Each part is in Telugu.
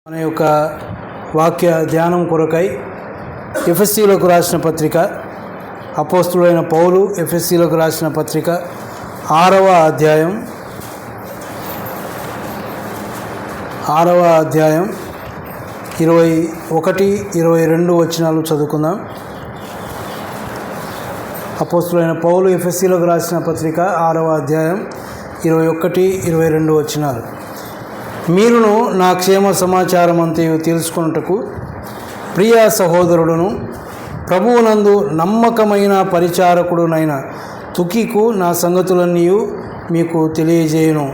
మన యొక్క వాక్య ధ్యానం కొరకై ఎఫెసీయులకు రాసిన పత్రిక, అపోస్తులైన పౌలు ఎఫెసీయులకు రాసిన పత్రిక 6వ అధ్యాయం 21-22 వచనాలు చదువుకుందాం. అపోస్తులైన పౌలు ఎఫెసీయులకు రాసిన పత్రిక 6వ అధ్యాయం 21-22 వచనాలు. మీరును నా క్షేమ సమాచారం అంతయు తెలుసుకొనుటకు ప్రియ సహోదరుడును ప్రభువునందు నమ్మకమైన పరిచారకుడునైన తుకికు నా సంగతులన్నీ మీకు తెలియజేయును.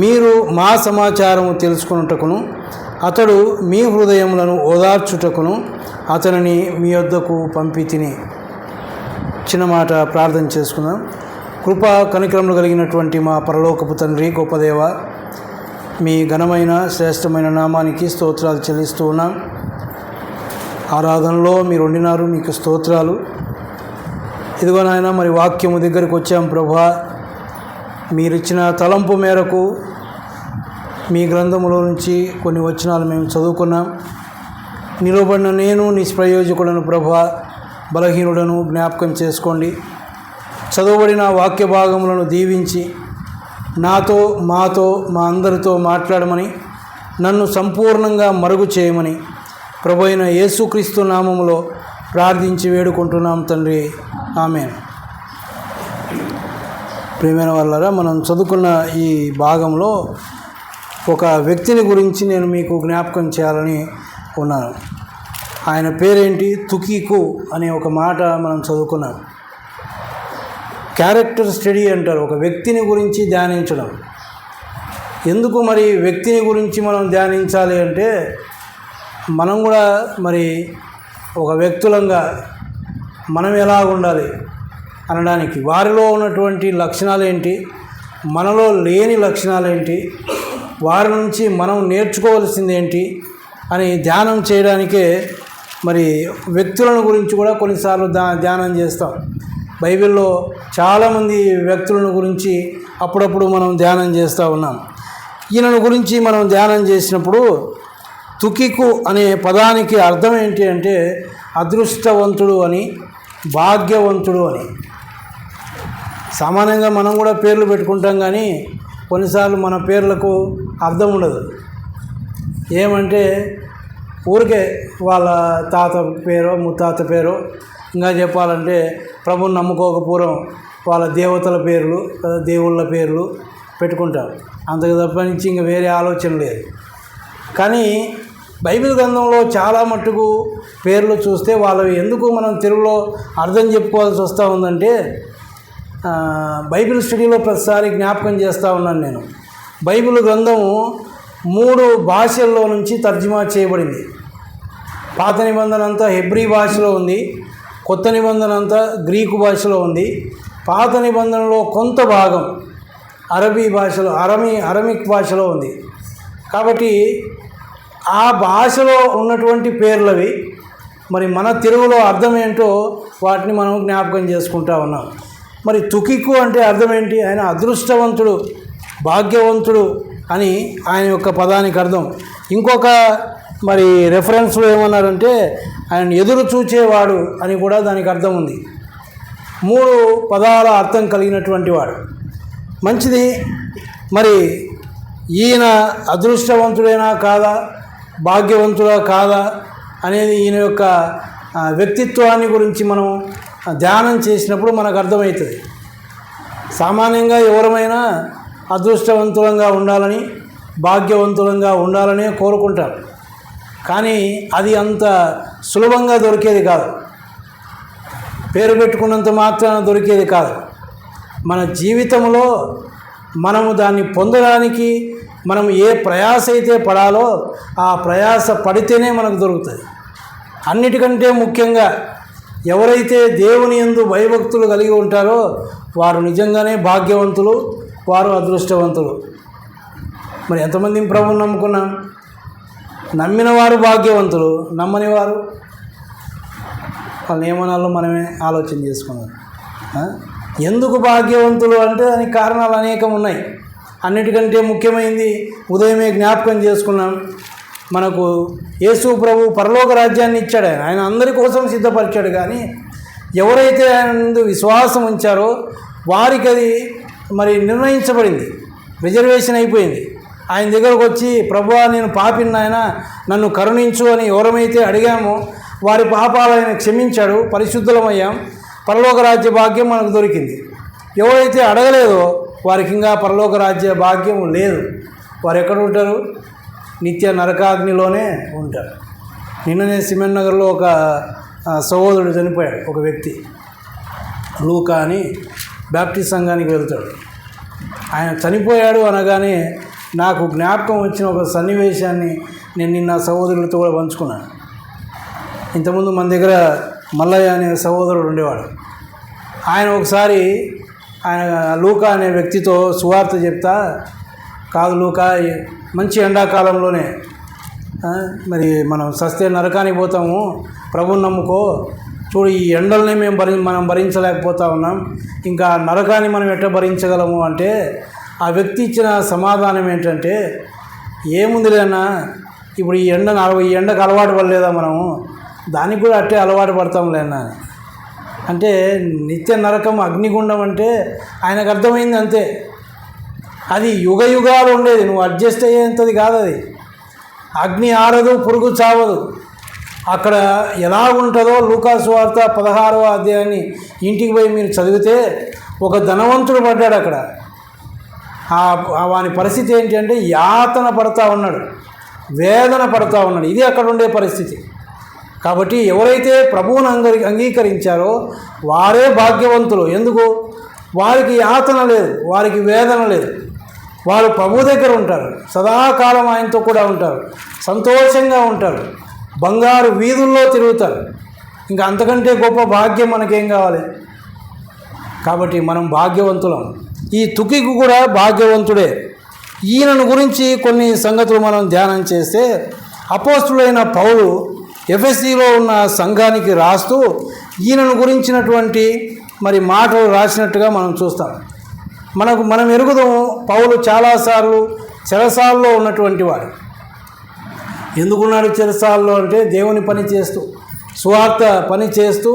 మీరు మా సమాచారము తెలుసుకొనుటకును అతడు మీ హృదయములను ఓదార్చుటకును అతనిని మీ వద్దకు పంపితిని. చిన్న మాట ప్రార్థన చేసుకుందాం. కృప కనికరములు కలిగినటువంటి మా పరలోకపు తండ్రి, గొప్ప దేవ, మీ ఘనమైన శ్రేష్టమైన నామానికి స్తోత్రాలు చెల్లిస్తూ ఉన్నాం. ఆరాధనలో మీరు ఉండినారు, మీకు స్తోత్రాలు. ఇదిగో నాయన, మరి వాక్యము దగ్గరికి వచ్చాం ప్రభువా. మీరిచ్చిన తలంపు మేరకు మీ గ్రంథములో నుంచి కొన్ని వచనాలు మేము చదువుకున్నాం. నిలబడిన నేను నిష్ప్రయోజకుడను ప్రభువా, బలహీనుడను జ్ఞాపకం చేసుకోండి. చదువుబడిన వాక్య భాగములను దీవించి నాతో, మాతో, మా అందరితో మాట్లాడమని, నన్ను సంపూర్ణంగా మరుగు చేయమని ప్రభు అయిన యేసుక్రీస్తు నామములో ప్రార్థించి వేడుకుంటున్నాం తండ్రి, ఆమేన్. ప్రియమైన వాళ్ళారా, మనం చదువుకున్న ఈ భాగంలో ఒక వ్యక్తిని గురించి నేను మీకు జ్ఞాపకం చేయాలని ఉన్నాను. ఆయన పేరేంటి? తుకికు అనే ఒక మాట మనం చదువుకున్నాం. క్యారెక్టర్ స్టడీ అంటారు, ఒక వ్యక్తిని గురించి ధ్యానించడం. ఎందుకు మరి వ్యక్తిని గురించి మనం ధ్యానించాలి అంటే, మనం కూడా మరి ఒక వ్యక్తులంగా మనం ఎలా ఉండాలి అనడానికి, వారిలో ఉన్నటువంటి లక్షణాలు ఏంటి, మనలో లేని లక్షణాలు ఏంటి, వారి నుంచి మనం నేర్చుకోవాల్సింది ఏంటి అని ధ్యానం చేయడానికే మరి వ్యక్తులను గురించి కూడా కొన్నిసార్లు ధ్యానం చేస్తాం. బైబిల్లో చాలామంది వ్యక్తులను గురించి అప్పుడప్పుడు మనం ధ్యానం చేస్తూ ఉన్నాం. ఈయనను గురించి మనం ధ్యానం చేసినప్పుడు తుకికు అనే పదానికి అర్థం ఏంటి అంటే అదృష్టవంతుడు అని, భాగ్యవంతుడు అని. సామాన్యంగా మనం కూడా పేర్లు పెట్టుకుంటాం, కానీ కొన్నిసార్లు మన పేర్లకు అర్థం ఉండదు. ఏమంటే ఊరికే వాళ్ళ తాత పేరో ముత్తాత పేరో, ఇంకా చెప్పాలంటే ప్రభుని నమ్ముకోకపోవడం వాళ్ళ దేవతల పేర్లు, దేవుళ్ళ పేర్లు పెట్టుకుంటారు. అంతకు తప్పనించి ఇంకా వేరే ఆలోచన లేదు. కానీ బైబిల్ గ్రంథంలో చాలా మట్టుకు పేర్లు చూస్తే వాళ్ళవి ఎందుకు మనం తెలుగులో అర్థం చెప్పుకోవాల్సి వస్తూ ఉందంటే, బైబిల్ స్టడీలో ప్రతిసారి జ్ఞాపకం చేస్తూ ఉన్నాను నేను. బైబిల్ గ్రంథము 3 భాషల్లో నుంచి తర్జుమా చేయబడింది. పాత నిబంధన అంతా హెబ్రీ భాషలో ఉంది, కొత్త నిబంధన అంతా గ్రీకు భాషలో ఉంది. పాత నిబంధనలో కొంత భాగం అరబీ భాషలో, అరమిక్ భాషలో ఉంది. కాబట్టి ఆ భాషలో ఉన్నటువంటి పేర్లవి మరి మన తెలుగులో అర్థం ఏంటో వాటిని మనం జ్ఞాపకం చేసుకుంటా ఉన్నాం. మరి తుకికు అంటే అర్థం ఏంటి? ఆయన అదృష్టవంతుడు, భాగ్యవంతుడు అని ఆయన యొక్క పదానికి అర్థం. ఇంకొక మరి రెఫరెన్స్లో ఏమన్నారంటే ఆయన ఎదురు చూచేవాడు అని కూడా దానికి అర్థం ఉంది. 3 పదాల అర్థం కలిగినటువంటి వాడు. మంచిది. మరి ఈయన అదృష్టవంతుడైనా కాదా, భాగ్యవంతుడా కాదా అనేది ఈయన యొక్క వ్యక్తిత్వాన్ని గురించి మనం ధ్యానం చేసినప్పుడు మనకు అర్థమవుతుంది. సామాన్యంగా ఎవరమైనా అదృష్టవంతులంగా ఉండాలని, భాగ్యవంతులంగా ఉండాలని కోరుకుంటారు. కానీ అది అంత సులభంగా దొరికేది కాదు, పేరు పెట్టుకున్నంత మాత్రాన దొరికేది కాదు. మన జీవితంలో మనము దాన్ని పొందడానికి మనం ఏ ప్రయాస అయితే పడాలో ఆ ప్రయాస పడితేనే మనకు దొరుకుతుంది. అన్నిటికంటే ముఖ్యంగా ఎవరైతే దేవుని యందు భయభక్తులు కలిగి ఉంటారో వారు నిజంగానే భాగ్యవంతులు, వారు అదృష్టవంతులు. మరి ఎంతమంది ప్రభువుని నమ్ముకున్నాం? నమ్మిన వారు భాగ్యవంతులు, నమ్మని వారు వాళ్ళని ఏమనాలో మనమే ఆలోచన చేసుకున్నాం. ఎందుకు భాగ్యవంతులు అంటే దానికి కారణాలు అనేకం ఉన్నాయి. అన్నిటికంటే ముఖ్యమైనది ఉదయమే జ్ఞాపకం చేసుకున్నాం, మనకు యేసు ప్రభు పరలోక రాజ్యాన్ని ఇచ్చాడు. ఆయన అందరి కోసం సిద్ధపరిచాడు. కానీ ఎవరైతే ఆయన ముందు విశ్వాసం ఉంచారో వారికి అది మరి నిర్ణయించబడింది, రిజర్వేషన్ అయిపోయింది. ఆయన దగ్గరకు వచ్చి ప్రభువా నేను పాపిని నాయన నన్ను కరుణించు అని ఎవరమైతే అడిగామో వారి పాపాలు ఆయన క్షమించాడు, పరిశుద్ధులమయ్యాం, పరలోక రాజ్య భాగ్యం మనకు దొరికింది. ఎవరైతే అడగలేదో వారికి ఇంకా పరలోక రాజ్య భాగ్యం లేదు. వారు ఎక్కడ ఉంటారు? నిత్య నరకాగ్నిలోనే ఉంటారు. నిన్ననే సిమెంట్ నగర్లో ఒక సహోదరుడు చనిపోయాడు. ఒక వ్యక్తి లూకా అని బ్యాప్టిస్ట్ సంఘానికి వెళ్తాడు. ఆయన చనిపోయాడు అనగానే నాకు జ్ఞాపకం వచ్చిన ఒక సన్నివేశాన్ని నేను నిన్న సహోదరులతో కూడా పంచుకున్నాను. ఇంతకుముందు మన దగ్గర మల్లయ్య అనే సహోదరుడు ఉండేవాడు. ఆయన ఒకసారి ఆయన లూకా అనే వ్యక్తితో సువార్త చెప్తా, కాదు లూకా మంచి ఎండాకాలంలోనే మరి మనం సస్తే నరకానికి పోతాము, ప్రభువుని నమ్ముకో, చూడు ఈ ఎండల్ని మనం భరించలేకపోతా ఉన్నాం, ఇంకా నరకాన్ని మనం ఎట్లా భరించగలము అంటే ఆ వ్యక్తి ఇచ్చిన సమాధానం ఏంటంటే, ఏముంది లేనా ఇప్పుడు ఈ ఎండకు అలవాటు పడలేదా మనము, దానికి కూడా అట్టే అలవాటు పడతాం లేనా అంటే నిత్య నరకం అగ్నిగుండం అంటే ఆయనకు అర్థమైంది అంతే. అది యుగ యుగాలు ఉండేది, నువ్వు అడ్జస్ట్ అయ్యేంతది కాదు. అది అగ్ని ఆరదు, పురుగు చావదు. అక్కడ ఎలా ఉంటుందో లూకా సువార్త 16వ అధ్యాయాన్ని ఇంటికి పోయి మీరు చదివితే ఒక ధనవంతుడు పడ్డాడు అక్కడ. వాని పరిస్థితి ఏంటి అంటే యాతన పడతా ఉన్నాడు, వేదన పడతా ఉన్నాడు. ఇది అక్కడ ఉండే పరిస్థితి. కాబట్టి ఎవరైతే ప్రభువును అంగీకరించారో వారే భాగ్యవంతులు. ఎందుకు? వారికి యాతన లేదు, వారికి వేదన లేదు. వారు ప్రభు దగ్గర ఉంటారు, సదాకాలం ఆయనతో కూడా ఉంటారు, సంతోషంగా ఉంటారు, బంగారు వీధుల్లో తిరుగుతారు. ఇంకా అంతకంటే గొప్ప భాగ్యం మనకేం కావాలి? కాబట్టి మనం భాగ్యవంతులం. ఈ తుకికు కూడా భాగ్యవంతుడే. ఈయనను గురించి కొన్ని సంగతులు మనం ధ్యానం చేస్తే, అపోస్తులైన పౌలు ఎఫెసీలో ఉన్న సంఘానికి రాస్తూ ఈయనను గురించినటువంటి మరి మాటలు రాసినట్టుగా మనం చూస్తాం. మనం ఎరుగుదాము, పౌలు చాలాసార్లు చెరసాల్లో ఉన్నటువంటి వాడు. ఎందుకున్నాడు చెరసాల్లో అంటే దేవుని పని చేస్తూ, సువార్త పని చేస్తూ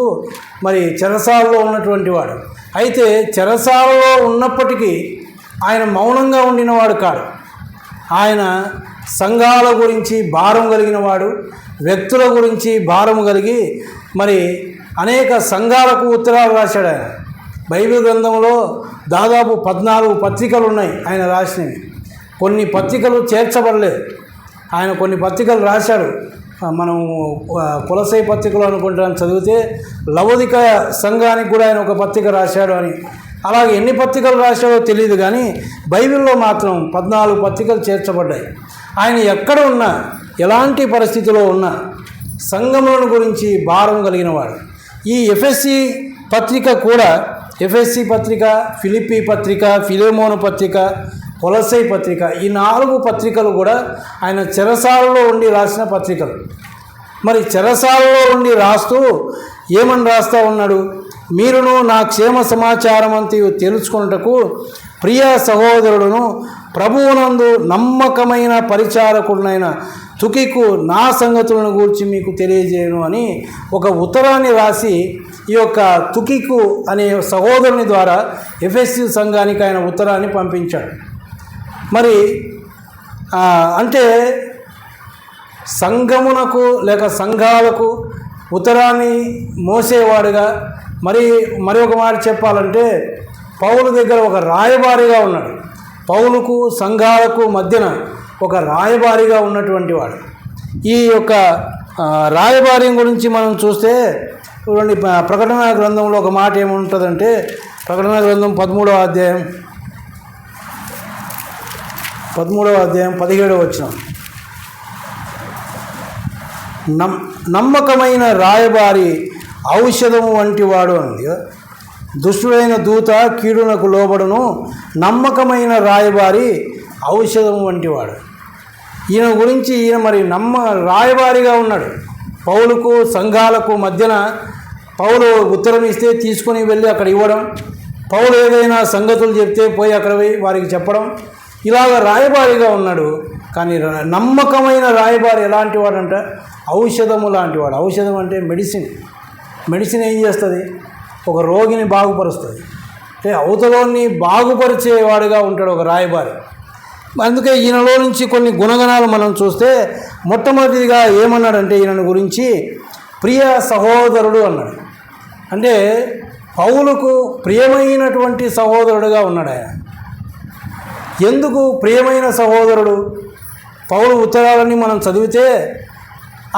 మరి చెరసాల్లో ఉన్నటువంటి వాడు. అయితే చెరసాలలో ఉన్నప్పటికీ ఆయన మౌనంగా ఉండినవాడు కాడు. ఆయన సంఘాల గురించి భారం కలిగిన వాడు, వ్యక్తుల గురించి భారం కలిగి మరి అనేక సంఘాలకు ఉత్తరాలు రాశాడు. ఆయన బైబిల్ గ్రంథంలో దాదాపు 14 పత్రికలు ఉన్నాయి ఆయన రాసినవి. కొన్ని పత్రికలు చేర్చబడలేదు. ఆయన కొన్ని పత్రికలు రాశాడు. మనం కొలసై పత్రికలు అనుకుంటాను చదివితే లవోదిక సంఘానికి కూడా ఆయన ఒక పత్రిక రాశాడు అని. అలాగే ఎన్ని పత్రికలు రాశాడో తెలియదు, కానీ బైబిల్లో మాత్రం 14 పత్రికలు చేర్చబడ్డాయి. ఆయన ఎక్కడ ఉన్నా, ఎలాంటి పరిస్థితిలో ఉన్నా సంఘములను గురించి భారం కలిగిన వాడు. ఈ ఎఫెసీ పత్రిక కూడా, ఎఫెసీ పత్రిక, ఫిలిప్పీ పత్రిక, ఫిలెమోను పత్రిక, కొలసై పత్రిక, ఈ 4 పత్రికలు కూడా ఆయన చెరసాలలో ఉండి రాసిన పత్రికలు. మరి చెరసాలలో ఉండి రాస్తూ ఏమని రాస్తూ ఉన్నాడు? మీరును నా క్షేమ సమాచారం అంతయు తెలుసుకొనుటకు ప్రియ సహోదరుడును ప్రభువునందు నమ్మకమైన పరిచారకుడునైన తుకికు నా సంగతులను గూర్చి మీకు తెలియజేయను అని ఒక ఉత్తరాన్ని రాసి ఈ యొక్క తుకికు అనే సహోదరుని ద్వారా ఎఫెసీ సంఘానికి ఆయన ఉత్తరాన్ని పంపించాడు. మరి అంటే సంఘమునకు లేక సంఘాలకు ఉత్తరాన్ని మోసేవాడుగా, మరి ఒక మాట చెప్పాలంటే పౌలు దగ్గర ఒక రాయబారిగా ఉన్నాడు. పౌలుకు సంఘాలకు మధ్యన ఒక రాయబారిగా ఉన్నటువంటి వాడు. ఈ యొక్క రాయబారి గురించి మనం చూస్తే చూడండి, ప్రకటన గ్రంథంలో ఒక మాట ఏముంటుందంటే, ప్రకటన గ్రంథం 13వ అధ్యాయం 17వ వచనం, నమ్మకమైన రాయబారి ఔషధము వంటి వాడు అంది కదా. దుష్టుడైన దూత కీడునకు లోబడును, నమ్మకమైన రాయబారి ఔషధము వంటి వాడు. ఈయన గురించి మరి రాయబారిగా ఉన్నాడు. పౌలుకు సంఘాలకు మధ్యన పౌలు ఉత్తరం ఇస్తే తీసుకొని వెళ్ళి అక్కడ ఇవ్వడం, పౌలు ఏదైనా సంగతులు చెప్తే పోయి అక్కడ వారికి చెప్పడం, ఇలాగ రాయబారిగా ఉన్నాడు. కానీ నమ్మకమైన రాయబారి ఎలాంటి వాడంట? ఔషధము లాంటి వాడు. ఔషధం అంటే మెడిసిన్. మెడిసిన్ ఏం చేస్తుంది? ఒక రోగిని బాగుపరుస్తుంది. అంటే అవతలోని బాగుపరిచేవాడుగా ఉంటాడు ఒక రాయబారి. అందుకే ఈయనలో నుంచి కొన్ని గుణగణాలు మనం చూస్తే, మొట్టమొదటిగా ఏమన్నాడంటే ఈయన గురించి ప్రియ సహోదరుడు అన్నాడు. అంటే పౌలుకు ప్రియమైనటువంటి సహోదరుడుగా ఉన్నాడు ఆయన. ఎందుకు ప్రియమైన సహోదరుడు? పౌలు ఉత్తరాలని మనం చదివితే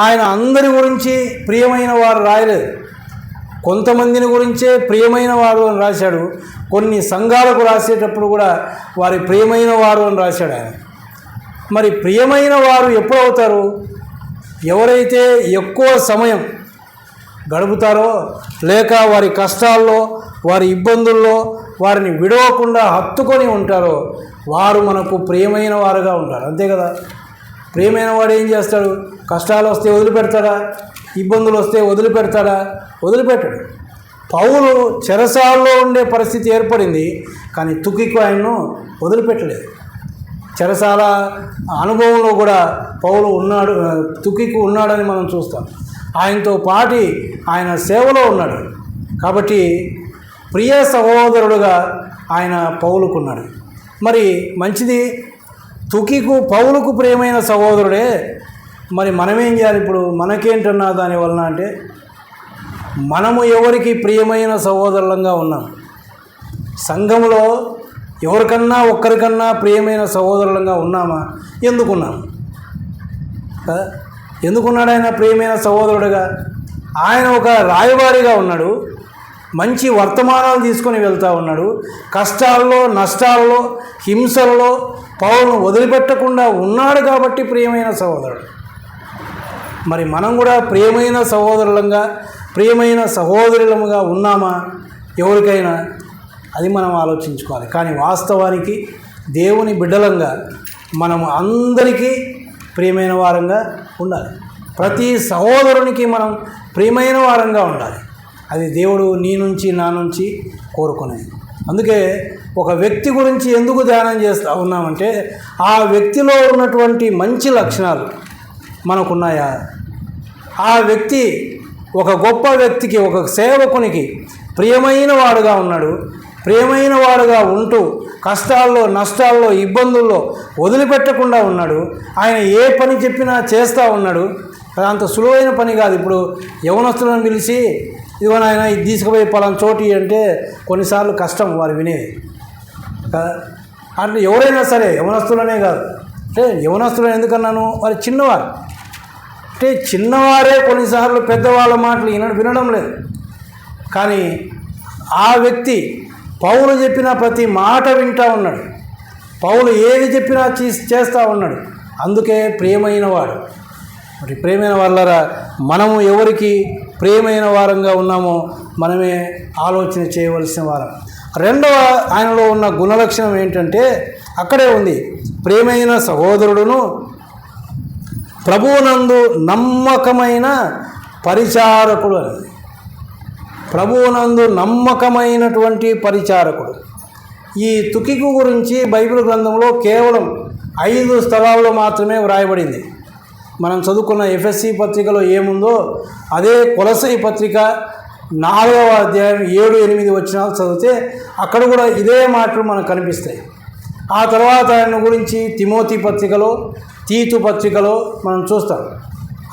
ఆయన అందరి గురించి ప్రియమైన వారు రాయలేదు. కొంతమందిని గురించే ప్రియమైన వారు అని రాశాడు. కొన్ని సంఘాలకు రాసేటప్పుడు కూడా వారి ప్రియమైన వారు అని రాశాడు ఆయన. మరి ప్రియమైన వారు ఎప్పుడు అవుతారు? ఎవరైతే ఎక్కువ సమయం గడుపుతారో, లేక వారి కష్టాల్లో, వారి ఇబ్బందుల్లో వారిని విడవకుండా హత్తుకొని ఉంటారో వారు మనకు ప్రియమైన వారుగా ఉంటారు. అంతే కదా? ప్రియమైన వాడు ఏం చేస్తాడు? కష్టాలు వస్తే వదిలిపెడతాడా? ఇబ్బందులు వస్తే వదిలిపెడతాడా? వదిలిపెట్టాడు. పౌలు చెరసాల్లో ఉండే పరిస్థితి ఏర్పడింది, కానీ తుకికు ఆయన్ను వదిలిపెట్టలేదు. చెరసాల అనుభవంలో కూడా పౌలు ఉన్నాడు, తుకికు ఉన్నాడని మనం చూస్తాం. ఆయనతో పాటి ఆయన సేవలో ఉన్నాడు. కాబట్టి ప్రియ సహోదరుడుగా ఆయన పౌలుకున్నాడు. మరి మంచిది, తుకికు పౌలుకు ప్రియమైన సహోదరుడే. మరి మనమేం చేయాలి ఇప్పుడు? మనకేంటన్నా దానివలన అంటే, మనము ఎవరికి ప్రియమైన సహోదరులంగా ఉన్నాం? సంఘంలో ఎవరికన్నా ఒక్కరికన్నా ప్రియమైన సహోదరులంగా ఉన్నామా? ఎందుకున్నాము? ఎందుకున్నాడు ఆయన ప్రియమైన సహోదరుడుగా? ఆయన ఒక రాయబారిగా ఉన్నాడు. మంచి వర్తమానాలు తీసుకొని వెళ్తూ ఉన్నాడు. కష్టాల్లో, నష్టాల్లో, హింసల్లో పౌలును వదిలిపెట్టకుండా ఉన్నాడు కాబట్టి ప్రియమైన సహోదరుడు. మరి మనం కూడా ప్రియమైన సహోదరులంగా, ప్రియమైన సహోదరులముగా ఉన్నామా ఎవరికైనా? అది మనం ఆలోచించుకోవాలి. కానీ వాస్తవానికి దేవుని బిడ్డలంగా మనము అందరికీ ప్రియమైన వారంగా ఉండాలి. ప్రతి సహోదరునికి మనం ప్రియమైన వారంగా ఉండాలి. అది దేవుడు నీ నుంచి నా నుంచి కోరుకునేది. అందుకే ఒక వ్యక్తి గురించి ఎందుకు ధ్యానం చేస్తూ ఉన్నామంటే, ఆ వ్యక్తిలో ఉన్నటువంటి మంచి లక్షణాలు మనకున్నాయా? ఆ వ్యక్తి ఒక గొప్ప వ్యక్తికి, ఒక సేవకునికి ప్రియమైన వాడుగా ఉన్నాడు. ప్రియమైన వాడుగా ఉంటూ కష్టాల్లో, నష్టాల్లో, ఇబ్బందుల్లో వదిలిపెట్టకుండా ఉన్నాడు. ఆయన ఏ పని చెప్పినా చేస్తూ ఉన్నాడు. అంత సులువైన పని కాదు. ఇప్పుడు యవనస్తులను పిలిచి, ఇదిగో నాయన ఇది తీసుకుపోయి పలానా చోటి అంటే కొన్నిసార్లు కష్టం వారు వినేది. అంటే ఎవరైనా సరే, యవనస్తులనే కాదు. అంటే యవనస్తులను ఎందుకన్నాను? వారు చిన్నవారు. అంటే చిన్నవారే కొన్నిసార్లు పెద్దవాళ్ళ మాటలు వినడం లేదు. కానీ ఆ వ్యక్తి పౌలు చెప్పిన ప్రతి మాట వింటూ ఉన్నాడు. పౌలు ఏది చెప్పినా చేస్తూ ఉన్నాడు. అందుకే ప్రియమైన వాడు. మరి ప్రియమైన వాళ్ళరా, మనము ఎవరికి ప్రియమైన వారంగా ఉన్నామో మనమే ఆలోచన చేయవలసిన వారం. రెండవ ఆయనలో ఉన్న గుణలక్షణం ఏంటంటే, అక్కడే ఉంది, ప్రియమైన సహోదరుడును ప్రభువునందు నమ్మకమైన పరిచారకుడు అనేది. ప్రభువునందు నమ్మకమైనటువంటి పరిచారకుడు. ఈ తుకికు గురించి బైబిల్ గ్రంథంలో కేవలం 5 స్థలాల్లో మాత్రమే వ్రాయబడింది. మనం చదువుకున్న ఎఫ్ఎస్సి పత్రికలో ఏముందో అదే కొలసై పత్రిక 4వ అధ్యాయం 7-8 వచనాలు చదివితే అక్కడ కూడా ఇదే మాటలు మనకు కనిపిస్తాయి. ఆ తర్వాత ఆయన గురించి తిమోతి పత్రికలో, తీతు పత్రికలో మనం చూస్తాం.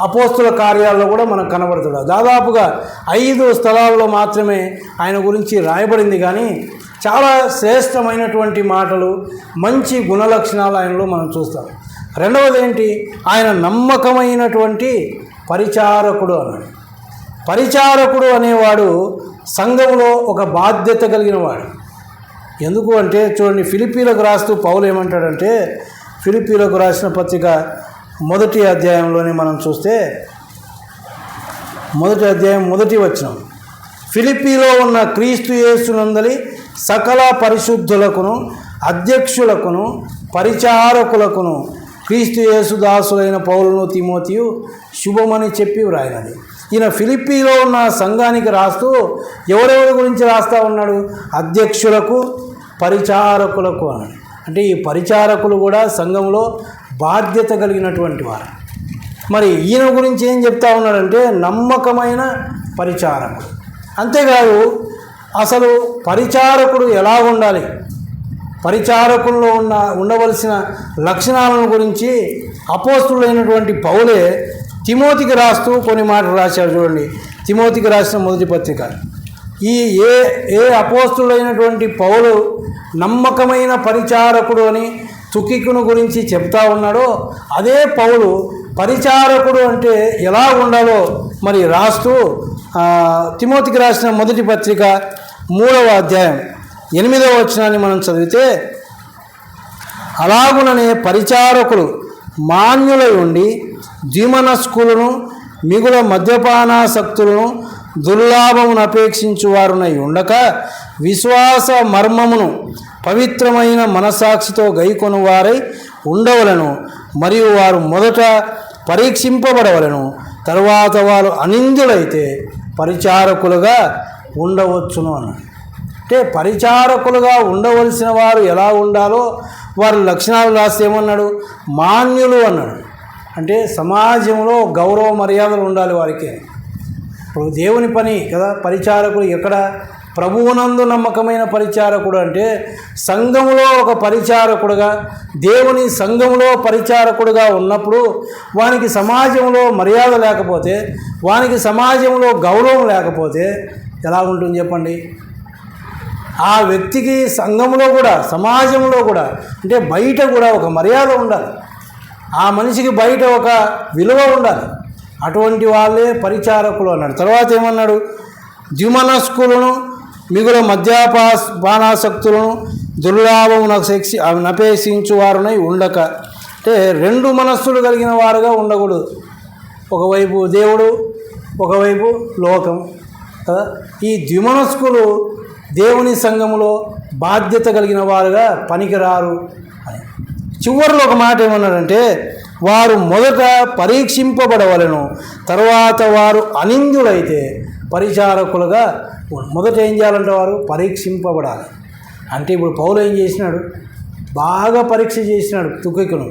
అపోస్తుల కార్యాల్లో కూడా మనకు కనబడుతుంది. దాదాపుగా 5 స్థలాల్లో మాత్రమే ఆయన గురించి రాయబడింది. కానీ చాలా శ్రేష్టమైనటువంటి మాటలు, మంచి గుణలక్షణాలు ఆయనలో మనం చూస్తాం. రెండవది ఏంటి? ఆయన నమ్మకమైనటువంటి పరిచారకుడు అన్నాడు. పరిచారకుడు అనేవాడు సంఘంలో ఒక బాధ్యత కలిగిన వాడు. ఎందుకు అంటే చూడండి, ఫిలిప్పీలకు రాస్తూ పౌలు ఏమంటాడంటే, ఫిలిప్పీలకు రాసిన పత్రిక 1వ అధ్యాయంలోనే మనం చూస్తే 1వ అధ్యాయం 1వ వచనం, ఫిలిప్పీలో ఉన్న క్రీస్తు యేసునందలి సకల పరిశుద్ధులకును అధ్యక్షులకును పరిచారకులకును క్రీస్తు యేసు దాసులైన పౌలును తిమోతియు శుభమని చెప్పి వ్రాయినది. ఈయన ఫిలిప్పీలో ఉన్న సంఘానికి రాస్తూ ఎవరెవరి గురించి రాస్తూ ఉన్నాడు? అధ్యక్షులకు, పరిచారకులకు అన్నాడు. అంటే ఈ పరిచారకులు కూడా సంఘంలో బాధ్యత కలిగినటువంటి వారు. మరి ఈయన గురించి ఏం చెప్తా ఉన్నాడంటే నమ్మకమైన పరిచారకుడు. అంతేకాదు అసలు పరిచారకుడు ఎలా ఉండాలి, పరిచారకుల్లో ఉండవలసిన లక్షణాలను గురించి అపోస్తులైనటువంటి పౌలే తిమోతికి రాస్తూ కొన్ని మాటలు రాశాడు. చూడండి, తిమోతికి రాసిన మొదటి పత్రిక. ఈ ఏ అపోస్తులైనటువంటి పౌలు నమ్మకమైన పరిచారకుడు అని తుకికును గురించి చెప్తా ఉన్నాడో అదే పౌలు పరిచారకుడు అంటే ఎలా ఉండాలో మరి రాస్తూ తిమోతికి రాసిన మొదటి పత్రిక 3వ అధ్యాయం 8వ వచనాన్ని మనం చదివితే, అలాగుననే పరిచారకులు మాన్యులై ఉండి ద్విమనస్కులను మిగుల మద్యపానాసక్తులను దుర్లాభమును అపేక్షించు వారునై ఉండక విశ్వాస మర్మమును పవిత్రమైన మనసాక్షితో గైకొను వారై ఉండవలను. మరియు వారు మొదట పరీక్షింపబడవలను, తరువాత వారు అనిందులైతే పరిచారకులుగా ఉండవచ్చును అన్నాడు. అంటే పరిచారకులుగా ఉండవలసిన వారు ఎలా ఉండాలో వారి లక్షణాలు రాస్తే ఏమన్నాడు, మాన్యులు అన్నాడు. అంటే సమాజంలో గౌరవ మర్యాదలు ఉండాలి వారికి. ఇప్పుడు దేవుని పని కదా పరిచారకుడు. ఎక్కడ ప్రభువునందు నమ్మకమైన పరిచారకుడు అంటే సంఘములో ఒక పరిచారకుడుగా, దేవుని సంఘములో పరిచారకుడుగా ఉన్నప్పుడు వానికి సమాజంలో మర్యాద లేకపోతే, వానికి సమాజంలో గౌరవం లేకపోతే ఎలా ఉంటుంది చెప్పండి. ఆ వ్యక్తికి సంఘంలో కూడా సమాజంలో కూడా అంటే బయట కూడా ఒక మర్యాద ఉండాలి, ఆ మనిషికి బయట ఒక విలువ ఉండాలి. అటువంటి వాళ్ళే పరిచారకులు అన్నాడు. తర్వాత ఏమన్నాడు, ద్విమనస్కులను మిగుల మద్యపానాసక్తులను దుర్లాభమును అపేక్షించు వారునై ఉండక. అంటే రెండు మనస్సులు కలిగిన వారుగా ఉండకూడదు. ఒకవైపు దేవుడు, ఒకవైపు లోకం కదా. ఈ ద్విమనస్కులు దేవుని సంఘములో బాధ్యత కలిగిన వారుగా పనికిరారు అని. చివరిలో ఒక మాట ఏమన్నాడంటే, వారు మొదట పరీక్షింపబడవలను, తర్వాత వారు అనిందులైతే పరిచారకులుగా. మొదట ఏం చేయాలంటే వారు పరీక్షింపబడాలి. అంటే ఇప్పుడు పౌలు ఏం చేసినాడు, బాగా పరీక్ష చేసినాడు తుకికును.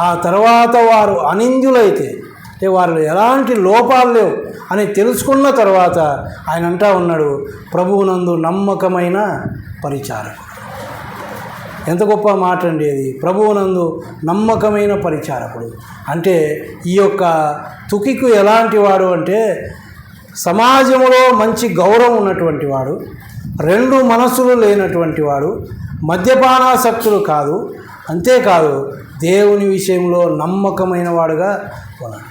ఆ తర్వాత వారు అనిందులైతే అంటే వారు ఎలాంటి లోపాలు లేవు అని తెలుసుకున్న తర్వాత ఆయన అంటా ఉన్నాడు, ప్రభువునందు నమ్మకమైన పరిచారకుడు. ఎంత గొప్ప మాట అండి అది, ప్రభువునందు నమ్మకమైన పరిచారకుడు. అంటే ఈ యొక్క తుకికు ఎలాంటి వాడు అంటే సమాజంలో మంచి గౌరవం ఉన్నటువంటి వాడు, రెండు మనసులు లేనటువంటి వాడు, మద్యపానాసక్తులు కాదు, అంతేకాదు దేవుని విషయంలో నమ్మకమైన వాడుగా ఉన్నాడు.